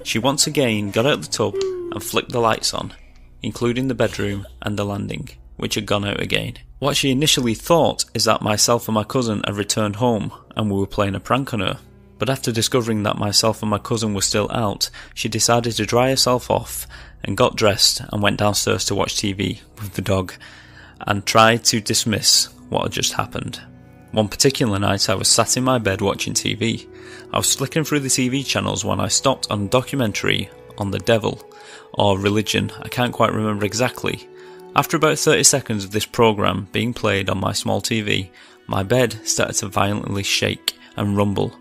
She once again got out of the tub and flicked the lights on. including the bedroom and the landing, which had gone out again. What she initially thought is that myself and my cousin had returned home and we were playing a prank on her. But after discovering that myself and my cousin were still out, she decided to dry herself off and got dressed and went downstairs to watch TV with the dog and tried to dismiss what had just happened. One particular night I was sat in my bed watching TV. I was flicking through the TV channels when I stopped on a documentary on the devil, or religion, I can't quite remember exactly. After about 30 seconds of this programme being played on my small TV, my bed started to violently shake and rumble.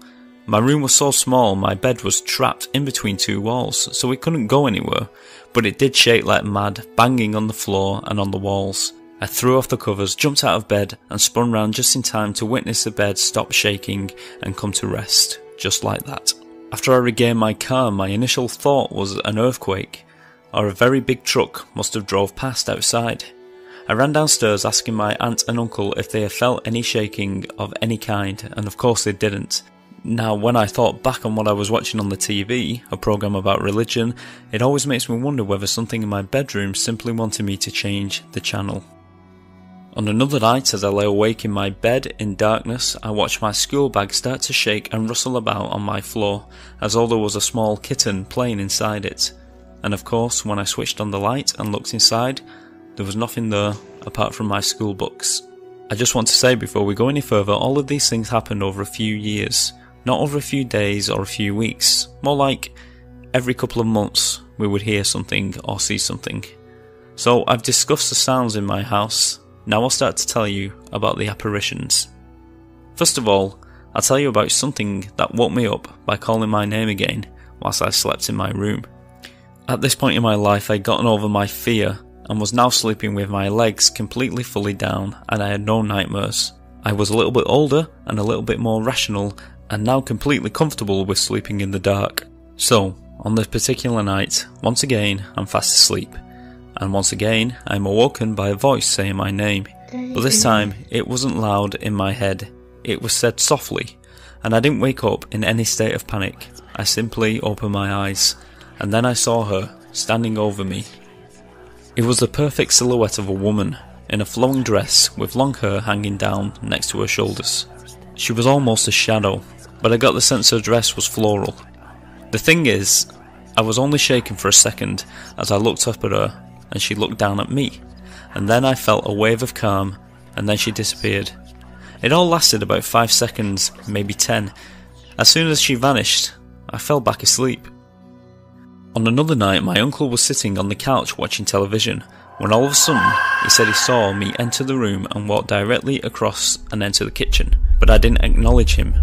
My room was so small my bed was trapped in between two walls, so it couldn't go anywhere, but it did shake like mad, banging on the floor and on the walls. I threw off the covers, jumped out of bed and spun round just in time to witness the bed stop shaking and come to rest, just like that. After I regained my calm, my initial thought was an earthquake, or a very big truck must have drove past outside. I ran downstairs asking my aunt and uncle if they had felt any shaking of any kind, and of course they didn't. Now, when I thought back on what I was watching on the TV, a programme about religion, it always makes me wonder whether something in my bedroom simply wanted me to change the channel. On another night, as I lay awake in my bed in darkness, I watched my school bag start to shake and rustle about on my floor, as though there was a small kitten playing inside it. And of course, when I switched on the light and looked inside, there was nothing there apart from my school books. I just want to say before we go any further, all of these things happened over a few years, not over a few days or a few weeks, more like every couple of months we would hear something or see something. So I've discussed the sounds in my house. Now I'll start to tell you about the apparitions. First of all, I'll tell you about something that woke me up by calling my name again whilst I slept in my room. At this point in my life I'd gotten over my fear and was now sleeping with my legs completely fully down, and I had no nightmares. I was a little bit older and a little bit more rational and now completely comfortable with sleeping in the dark. So, on this particular night, once again I'm fast asleep. And once again, I'm awoken by a voice saying my name. But this time, it wasn't loud in my head. It was said softly, and I didn't wake up in any state of panic. I simply opened my eyes, and then I saw her standing over me. It was the perfect silhouette of a woman, in a flowing dress with long hair hanging down next to her shoulders. She was almost a shadow, but I got the sense her dress was floral. The thing is, I was only shaken for a second as I looked up at her, and she looked down at me, and then I felt a wave of calm, and then she disappeared. It all lasted about 5 seconds, maybe 10. As soon as she vanished, I fell back asleep. On another night, my uncle was sitting on the couch watching television, when all of a sudden, he said he saw me enter the room and walk directly across and enter the kitchen, but I didn't acknowledge him.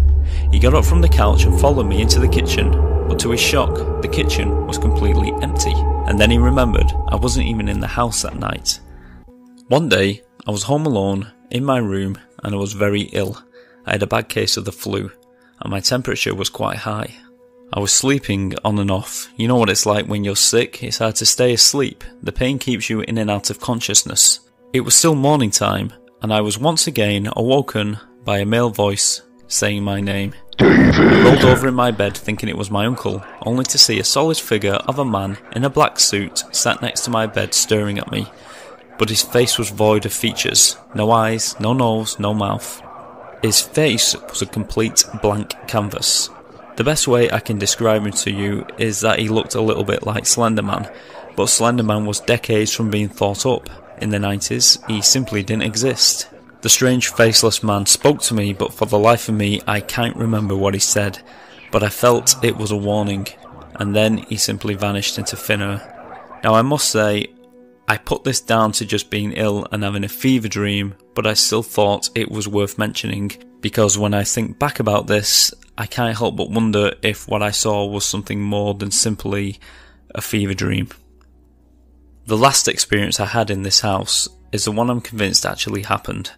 He got up from the couch and followed me into the kitchen, but to his shock, the kitchen was completely empty. And then he remembered I wasn't even in the house that night. One day, I was home alone, in my room, and I was very ill. I had a bad case of the flu, and my temperature was quite high. I was sleeping on and off. You know what it's like when you're sick, it's hard to stay asleep. The pain keeps you in and out of consciousness. It was still morning time, and I was once again awoken by a male voice saying my name. I rolled over in my bed thinking it was my uncle, only to see a solid figure of a man in a black suit sat next to my bed staring at me, but his face was void of features, no eyes, no nose, no mouth. His face was a complete blank canvas. The best way I can describe him to you is that he looked a little bit like Slender Man, but Slender Man was decades from being thought up. In the 90s, he simply didn't exist. The strange faceless man spoke to me, but for the life of me I can't remember what he said, but I felt it was a warning, and then he simply vanished into thin air. Now I must say, I put this down to just being ill and having a fever dream, but I still thought it was worth mentioning, because when I think back about this, I can't help but wonder if what I saw was something more than simply a fever dream. The last experience I had in this house is the one I'm convinced actually happened.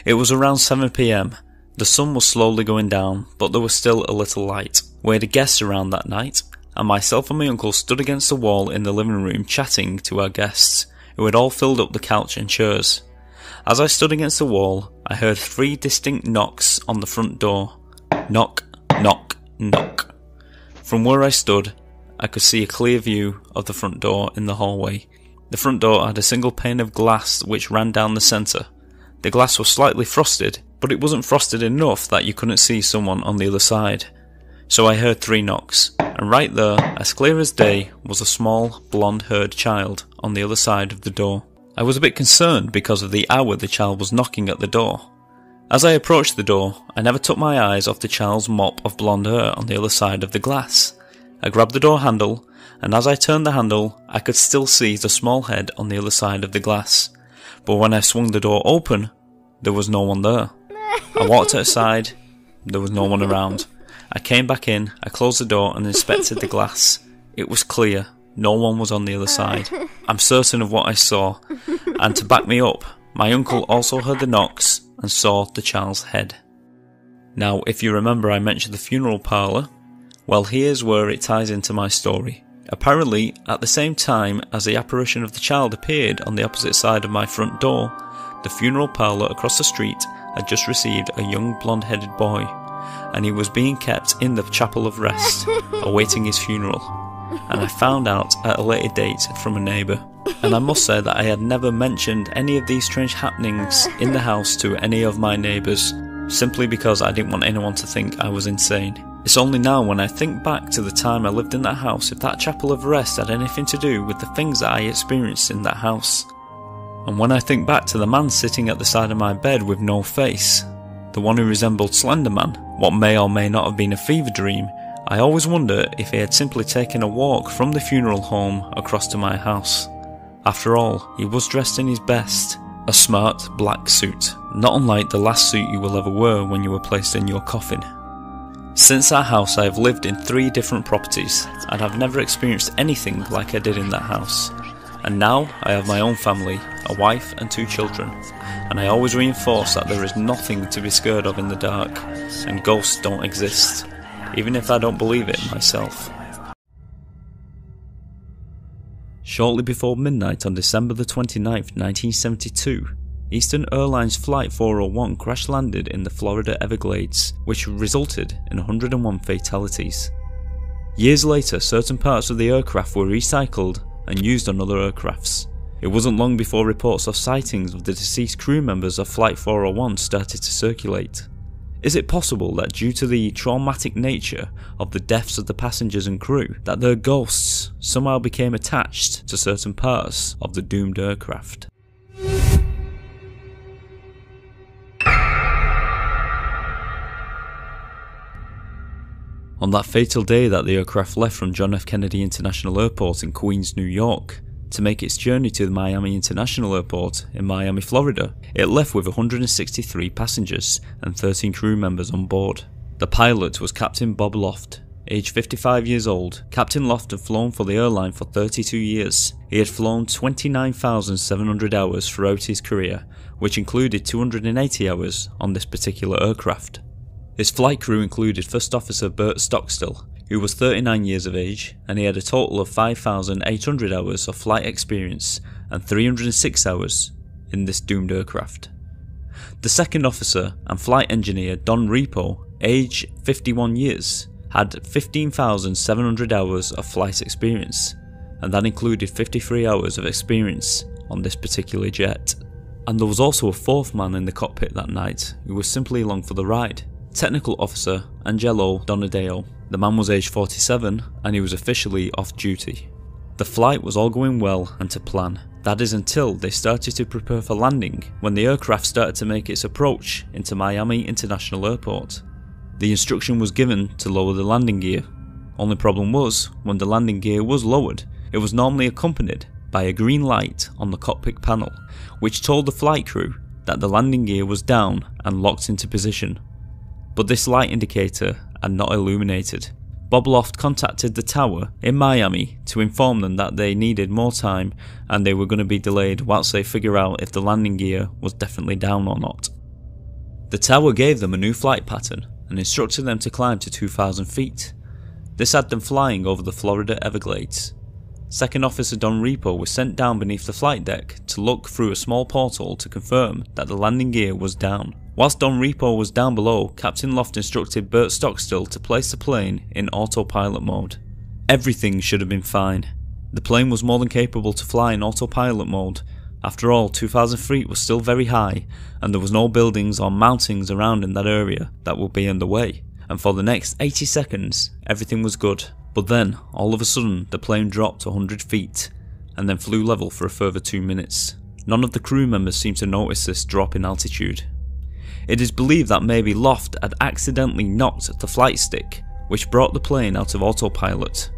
It was around 7 PM. The sun was slowly going down, but there was still a little light. We had a guest around that night, and myself and my uncle stood against the wall in the living room chatting to our guests, who had all filled up the couch and chairs. As I stood against the wall, I heard 3 distinct knocks on the front door. Knock, knock, knock. From where I stood, I could see a clear view of the front door in the hallway. The front door had a single pane of glass which ran down the centre. The glass was slightly frosted, but it wasn't frosted enough that you couldn't see someone on the other side. So I heard 3 knocks, and right there, as clear as day, was a small, blonde-haired child on the other side of the door. I was a bit concerned because of the hour the child was knocking at the door. As I approached the door, I never took my eyes off the child's mop of blonde hair on the other side of the glass. I grabbed the door handle, and as I turned the handle, I could still see the small head on the other side of the glass. But when I swung the door open, there was no one there. I walked outside, there was no one around. I came back in, I closed the door and inspected the glass. It was clear, no one was on the other side. I'm certain of what I saw, and to back me up, my uncle also heard the knocks and saw the child's head. Now, if you remember I mentioned the funeral parlour, well, here's where it ties into my story. Apparently, at the same time as the apparition of the child appeared on the opposite side of my front door, the funeral parlour across the street had just received a young blonde-headed boy, and he was being kept in the chapel of rest, awaiting his funeral. And I found out at a later date from a neighbour. And I must say that I had never mentioned any of these strange happenings in the house to any of my neighbours, simply because I didn't want anyone to think I was insane. It's only now when I think back to the time I lived in that house if that chapel of rest had anything to do with the things that I experienced in that house. And when I think back to the man sitting at the side of my bed with no face, the one who resembled Slender Man, what may or may not have been a fever dream, I always wonder if he had simply taken a walk from the funeral home across to my house. After all, he was dressed in his best, a smart black suit, not unlike the last suit you will ever wear when you were placed in your coffin. Since that house I have lived in 3 different properties, and I've never experienced anything like I did in that house. And now I have my own family, a wife and 2 children, and I always reinforce that there is nothing to be scared of in the dark, and ghosts don't exist, even if I don't believe it myself. Shortly before midnight on December the 29th, 1972, Eastern Airlines Flight 401 crash-landed in the Florida Everglades, which resulted in 101 fatalities. Years later, certain parts of the aircraft were recycled and used on other aircrafts. It wasn't long before reports of sightings of the deceased crew members of Flight 401 started to circulate. Is it possible that due to the traumatic nature of the deaths of the passengers and crew, that their ghosts somehow became attached to certain parts of the doomed aircraft? On that fatal day that the aircraft left from John F. Kennedy International Airport in Queens, New York, to make its journey to the Miami International Airport in Miami, Florida, it left with 163 passengers and 13 crew members on board. The pilot was Captain Bob Loft, aged 55 years old. Captain Loft had flown for the airline for 32 years. He had flown 29,700 hours throughout his career, which included 280 hours on this particular aircraft. His flight crew included First Officer Bert Stockstill, who was 39 years of age, and he had a total of 5,800 hours of flight experience and 306 hours in this doomed aircraft. The second officer and flight engineer Don Repo, age 51 years, had 15,700 hours of flight experience, and that included 53 hours of experience on this particular jet. And there was also a fourth man in the cockpit that night who was simply along for the ride. Technical Officer Angelo Donadeo. The man was aged 47 and he was officially off duty. The flight was all going well and to plan. That is until they started to prepare for landing when the aircraft started to make its approach into Miami International Airport. The instruction was given to lower the landing gear. Only problem was, when the landing gear was lowered, it was normally accompanied by a green light on the cockpit panel, which told the flight crew that the landing gear was down and locked into position. But this light indicator had not illuminated. Bob Loft contacted the tower in Miami to inform them that they needed more time and they were going to be delayed whilst they figure out if the landing gear was definitely down or not. The tower gave them a new flight pattern and instructed them to climb to 2,000 feet. This had them flying over the Florida Everglades. Second Officer Don Repo was sent down beneath the flight deck to look through a small portal to confirm that the landing gear was down. Whilst Don Repo was down below, Captain Loft instructed Bert Stockstill to place the plane in autopilot mode. Everything should have been fine. The plane was more than capable to fly in autopilot mode. After all, 2,000 feet was still very high, and there was no buildings or mountains around in that area that would be in the way. And for the next 80 seconds, everything was good. But then, all of a sudden, the plane dropped 100 feet, and then flew level for a further 2 minutes. None of the crew members seemed to notice this drop in altitude. It is believed that maybe Loft had accidentally knocked the flight stick, which brought the plane out of autopilot.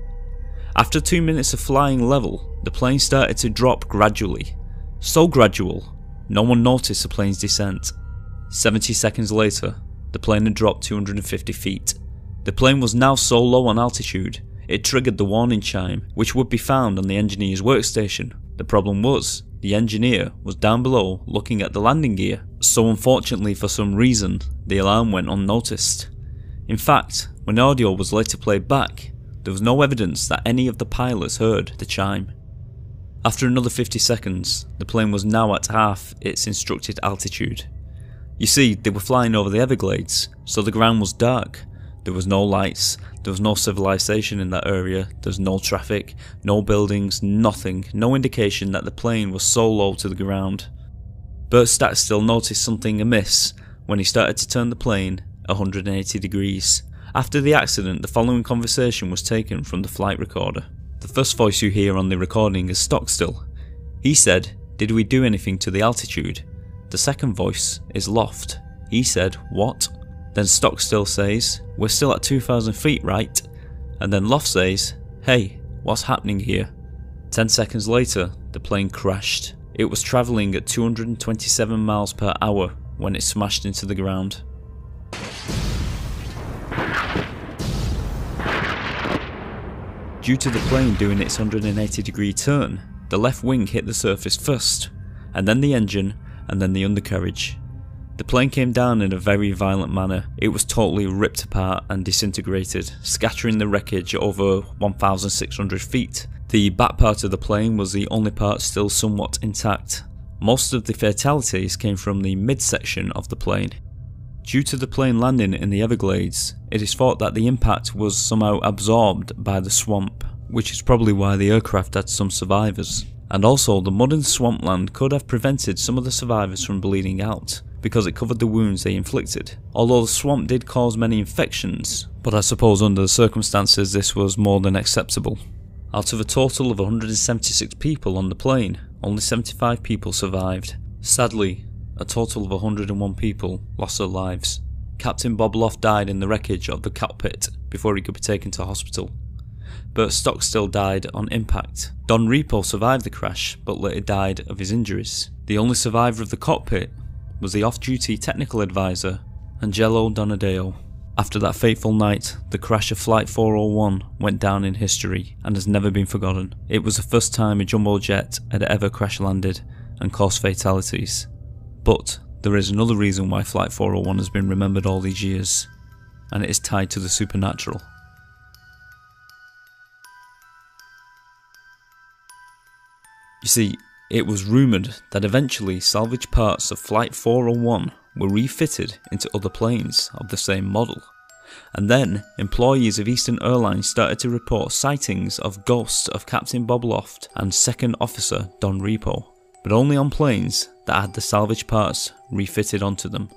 After 2 minutes of flying level, the plane started to drop gradually. So gradual, no one noticed the plane's descent. 70 seconds later, the plane had dropped 250 feet. The plane was now so low on altitude, it triggered the warning chime, which would be found on the engineer's workstation. The problem was, the engineer was down below looking at the landing gear, so unfortunately for some reason, the alarm went unnoticed. In fact, when audio was later played back, there was no evidence that any of the pilots heard the chime. After another 50 seconds, the plane was now at half its instructed altitude. You see, they were flying over the Everglades, so the ground was dark. There was no lights, there was no civilization in that area, there was no traffic, no buildings, nothing, no indication that the plane was so low to the ground. Bert Stackstill noticed something amiss when he started to turn the plane 180 degrees. After the accident, the following conversation was taken from the flight recorder. The first voice you hear on the recording is Stockstill. He said, "Did we do anything to the altitude?" The second voice is Loft. He said, "What?" Then Stockstill says, "We're still at 2,000 feet, right?" And then Loft says, "Hey, what's happening here?" 10 seconds later, the plane crashed. It was travelling at 227 miles per hour when it smashed into the ground. Due to the plane doing its 180-degree turn, the left wing hit the surface first, and then the engine, and then the undercarriage. The plane came down in a very violent manner. It was totally ripped apart and disintegrated, scattering the wreckage over 1,600 feet. The back part of the plane was the only part still somewhat intact. Most of the fatalities came from the midsection of the plane. Due to the plane landing in the Everglades, it is thought that the impact was somehow absorbed by the swamp, which is probably why the aircraft had some survivors. And also, the mud and swampland could have prevented some of the survivors from bleeding out, because it covered the wounds they inflicted. Although the swamp did cause many infections, but I suppose under the circumstances this was more than acceptable. Out of a total of 176 people on the plane, only 75 people survived. Sadly, a total of 101 people lost their lives. Captain Bob Loft died in the wreckage of the cockpit before he could be taken to hospital. Bert Stockstill died on impact. Don Repo survived the crash but later died of his injuries. The only survivor of the cockpit was the off-duty technical advisor, Angelo Donadeo. After that fateful night, the crash of Flight 401 went down in history and has never been forgotten. It was the first time a jumbo jet had ever crash-landed and caused fatalities. But there is another reason why Flight 401 has been remembered all these years, and it is tied to the supernatural. You see, it was rumoured that eventually salvage parts of Flight 401 were refitted into other planes of the same model, and then employees of Eastern Airlines started to report sightings of ghosts of Captain Bob Loft and Second Officer Don Repo, but only on planes that had the salvage parts refitted onto them.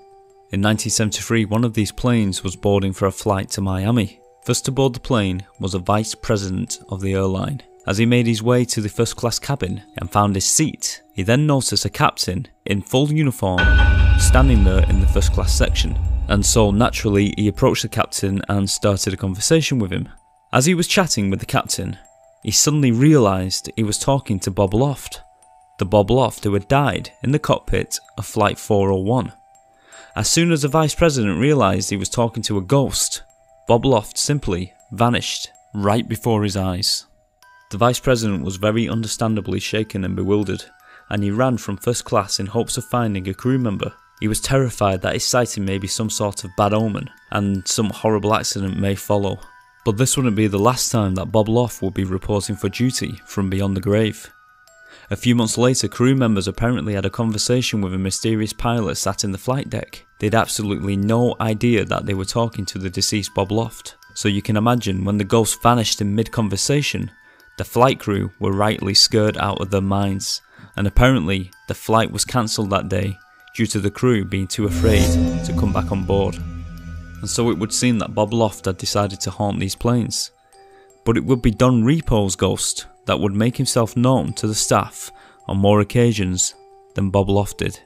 In 1973, one of these planes was boarding for a flight to Miami. First to board the plane was a vice president of the airline. As he made his way to the first class cabin and found his seat, he then noticed a captain in full uniform standing there in the first class section, and so naturally he approached the captain and started a conversation with him. As he was chatting with the captain, he suddenly realised he was talking to Bob Loft, the Bob Loft who had died in the cockpit of Flight 401. As soon as the vice president realised he was talking to a ghost, Bob Loft simply vanished right before his eyes. The vice president was very understandably shaken and bewildered, and he ran from first class in hopes of finding a crew member. He was terrified that his sighting may be some sort of bad omen, and some horrible accident may follow. But this wouldn't be the last time that Bob Loft would be reporting for duty from beyond the grave. A few months later, crew members apparently had a conversation with a mysterious pilot sat in the flight deck. They had absolutely no idea that they were talking to the deceased Bob Loft, so you can imagine when the ghost vanished in mid-conversation, The flight crew were rightly scared out of their minds, and apparently the flight was cancelled that day due to the crew being too afraid to come back on board. And so it would seem that Bob Loft had decided to haunt these planes. But it would be Don Repo's ghost that would make himself known to the staff on more occasions than Bob Loft did.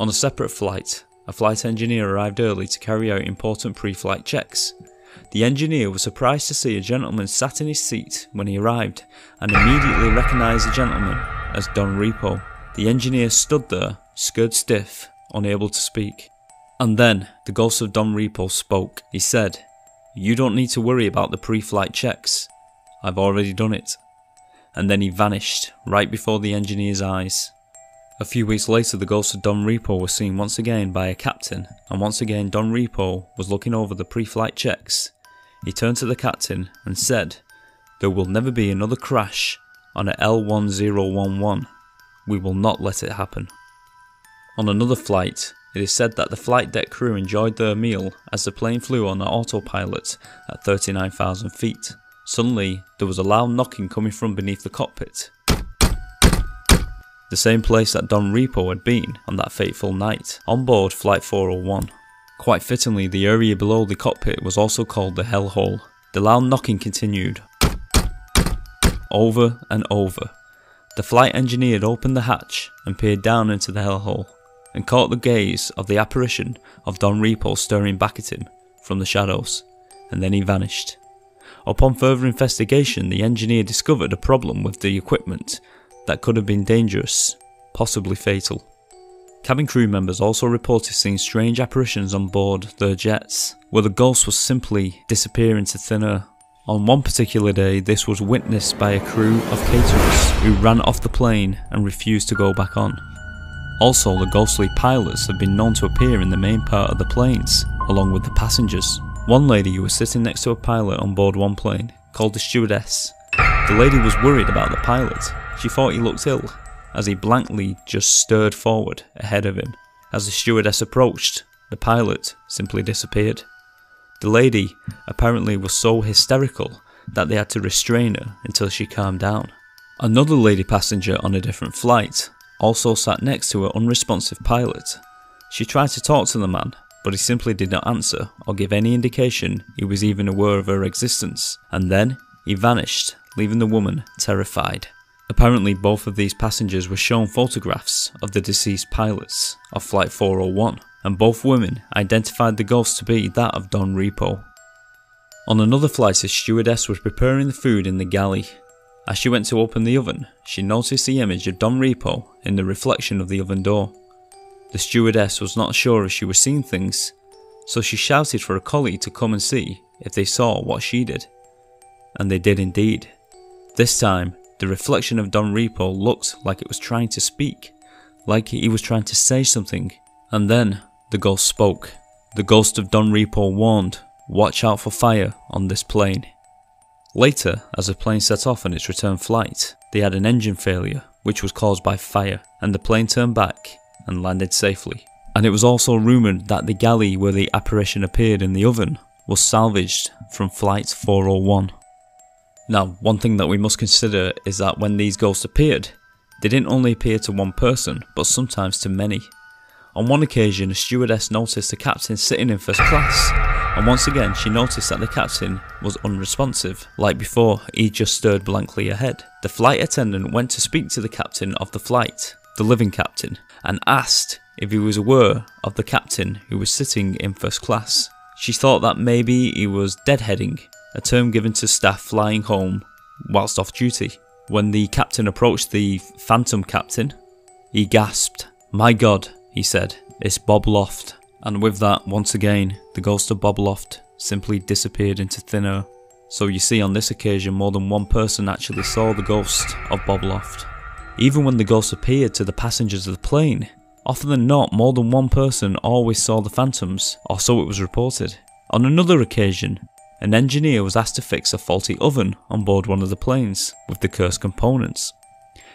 On a separate flight, a flight engineer arrived early to carry out important pre-flight checks. The engineer was surprised to see a gentleman sat in his seat when he arrived and immediately recognised the gentleman as Don Repo. The engineer stood there, scared stiff, unable to speak. And then the ghost of Don Repo spoke. He said, "You don't need to worry about the pre-flight checks. I've already done it." And then he vanished right before the engineer's eyes. A few weeks later, the ghost of Don Repo was seen once again by a captain, and once again Don Repo was looking over the pre-flight checks. He turned to the captain and said, "There will never be another crash on a L1011. We will not let it happen." On another flight, it is said that the flight deck crew enjoyed their meal as the plane flew on autopilot at 39,000 feet. Suddenly, there was a loud knocking coming from beneath the cockpit. The same place that Don Repo had been on that fateful night, on board Flight 401. Quite fittingly, the area below the cockpit was also called the Hellhole. The loud knocking continued, over and over. The flight engineer had opened the hatch and peered down into the Hellhole, and caught the gaze of the apparition of Don Repo staring back at him from the shadows, and then he vanished. Upon further investigation, the engineer discovered a problem with the equipment that could have been dangerous, possibly fatal. Cabin crew members also reported seeing strange apparitions on board their jets, where the ghost was simply disappear into thin air. On one particular day, this was witnessed by a crew of caterers who ran off the plane and refused to go back on. Also, the ghostly pilots have been known to appear in the main part of the planes, along with the passengers. One lady who was sitting next to a pilot on board one plane, called the stewardess. The lady was worried about the pilot. She thought he looked ill, as he blankly just stared forward ahead of him. As the stewardess approached, the pilot simply disappeared. The lady apparently was so hysterical that they had to restrain her until she calmed down. Another lady passenger on a different flight also sat next to an unresponsive pilot. She tried to talk to the man, but he simply did not answer or give any indication he was even aware of her existence, and then he vanished, leaving the woman terrified. Apparently both of these passengers were shown photographs of the deceased pilots of Flight 401, and both women identified the ghost to be that of Don Repo. On another flight, a stewardess was preparing the food in the galley. As she went to open the oven, she noticed the image of Don Repo in the reflection of the oven door. The stewardess was not sure if she was seeing things, so she shouted for a colleague to come and see if they saw what she did. And they did indeed. This time, the reflection of Don Repo looked like it was trying to speak, like he was trying to say something, and then the ghost spoke. The ghost of Don Repo warned, "Watch out for fire on this plane." Later, as the plane set off on its return flight, they had an engine failure, which was caused by fire, and the plane turned back and landed safely. And it was also rumoured that the galley where the apparition appeared in the oven was salvaged from Flight 401. Now, one thing that we must consider is that when these ghosts appeared, they didn't only appear to one person, but sometimes to many. On one occasion, a stewardess noticed the captain sitting in first class, and once again she noticed that the captain was unresponsive. Like before, he just stared blankly ahead. The flight attendant went to speak to the captain of the flight, the living captain, and asked if he was aware of the captain who was sitting in first class. She thought that maybe he was deadheading, a term given to staff flying home whilst off duty. When the captain approached the phantom captain, he gasped. "My God," he said, "it's Bob Loft." And with that, once again, the ghost of Bob Loft simply disappeared into thin air. So you see, on this occasion, more than one person actually saw the ghost of Bob Loft. Even when the ghost appeared to the passengers of the plane, often than not, more than one person always saw the phantoms, or so it was reported. On another occasion, an engineer was asked to fix a faulty oven on board one of the planes with the cursed components.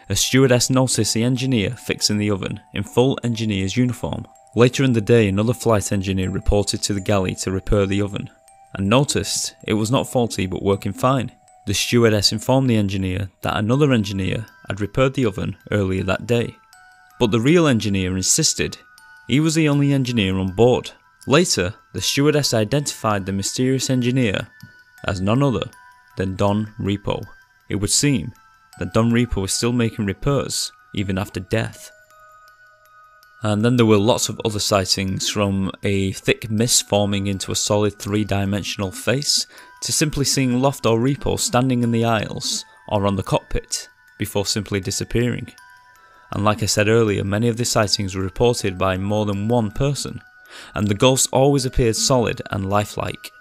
A stewardess noticed the engineer fixing the oven in full engineer's uniform. Later in the day, another flight engineer reported to the galley to repair the oven, and noticed it was not faulty but working fine. The stewardess informed the engineer that another engineer had repaired the oven earlier that day, but the real engineer insisted he was the only engineer on board. Later, the stewardess identified the mysterious engineer as none other than Don Repo. It would seem that Don Repo was still making repairs even after death. And then there were lots of other sightings, from a thick mist forming into a solid 3-dimensional face, to simply seeing Loft or Repo standing in the aisles or on the cockpit before simply disappearing. And like I said earlier, many of the sightings were reported by more than one person, and the ghosts always appeared solid and lifelike.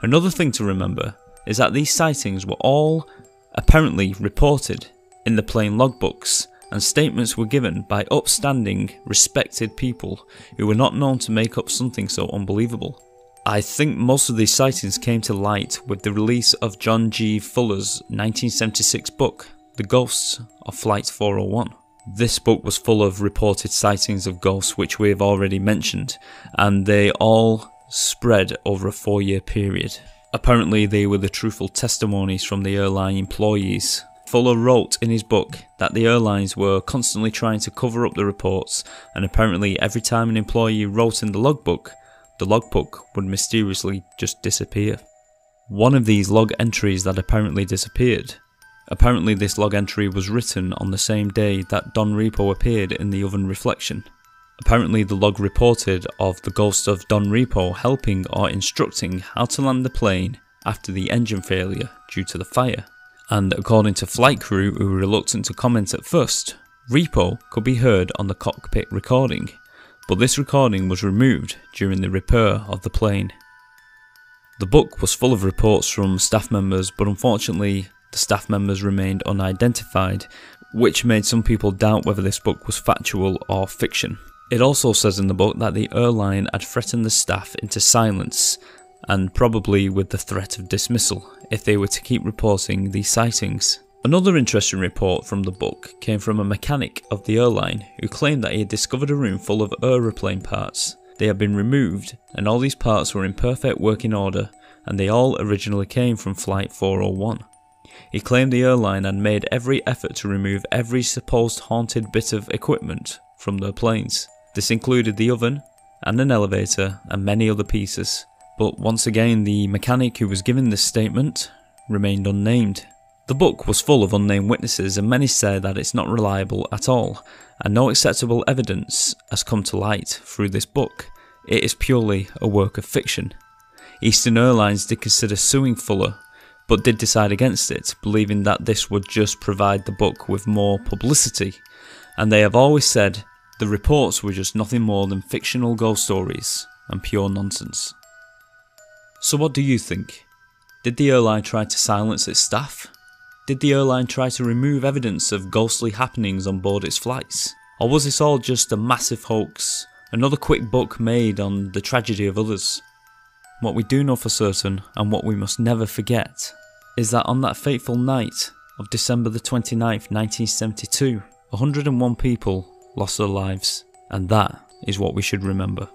Another thing to remember is that these sightings were all apparently reported in the plane logbooks, and statements were given by upstanding, respected people who were not known to make up something so unbelievable. I think most of these sightings came to light with the release of John G. Fuller's 1976 book, The Ghosts of Flight 401. This book was full of reported sightings of ghosts which we have already mentioned, and they all spread over a 4-year period. Apparently they were the truthful testimonies from the airline employees. Fuller wrote in his book that the airlines were constantly trying to cover up the reports, and apparently every time an employee wrote in the logbook would mysteriously just disappear. One of these log entries that apparently disappeared. Apparently this log entry was written on the same day that Don Repo appeared in the oven reflection. Apparently the log reported of the ghost of Don Repo helping or instructing how to land the plane after the engine failure due to the fire. And according to flight crew who were reluctant to comment at first, Repo could be heard on the cockpit recording, but this recording was removed during the repair of the plane. The book was full of reports from staff members, but unfortunately the staff members remained unidentified, which made some people doubt whether this book was factual or fiction. It also says in the book that the airline had threatened the staff into silence, and probably with the threat of dismissal if they were to keep reporting these sightings. Another interesting report from the book came from a mechanic of the airline who claimed that he had discovered a room full of aeroplane parts. They had been removed, and all these parts were in perfect working order, and they all originally came from Flight 401. He claimed the airline had made every effort to remove every supposed haunted bit of equipment from their planes. This included the oven and an elevator and many other pieces. But once again, the mechanic who was given this statement remained unnamed. The book was full of unnamed witnesses, and many say that it's not reliable at all, and no acceptable evidence has come to light through this book. It is purely a work of fiction. Eastern Airlines did consider suing Fuller, but did decide against it, believing that this would just provide the book with more publicity, and they have always said the reports were just nothing more than fictional ghost stories and pure nonsense. So what do you think? Did the airline try to silence its staff? Did the airline try to remove evidence of ghostly happenings on board its flights? Or was this all just a massive hoax, another quick book made on the tragedy of others? What we do know for certain, and what we must never forget, is that on that fateful night of December the 29th, 1972, 101 people lost their lives, and that is what we should remember.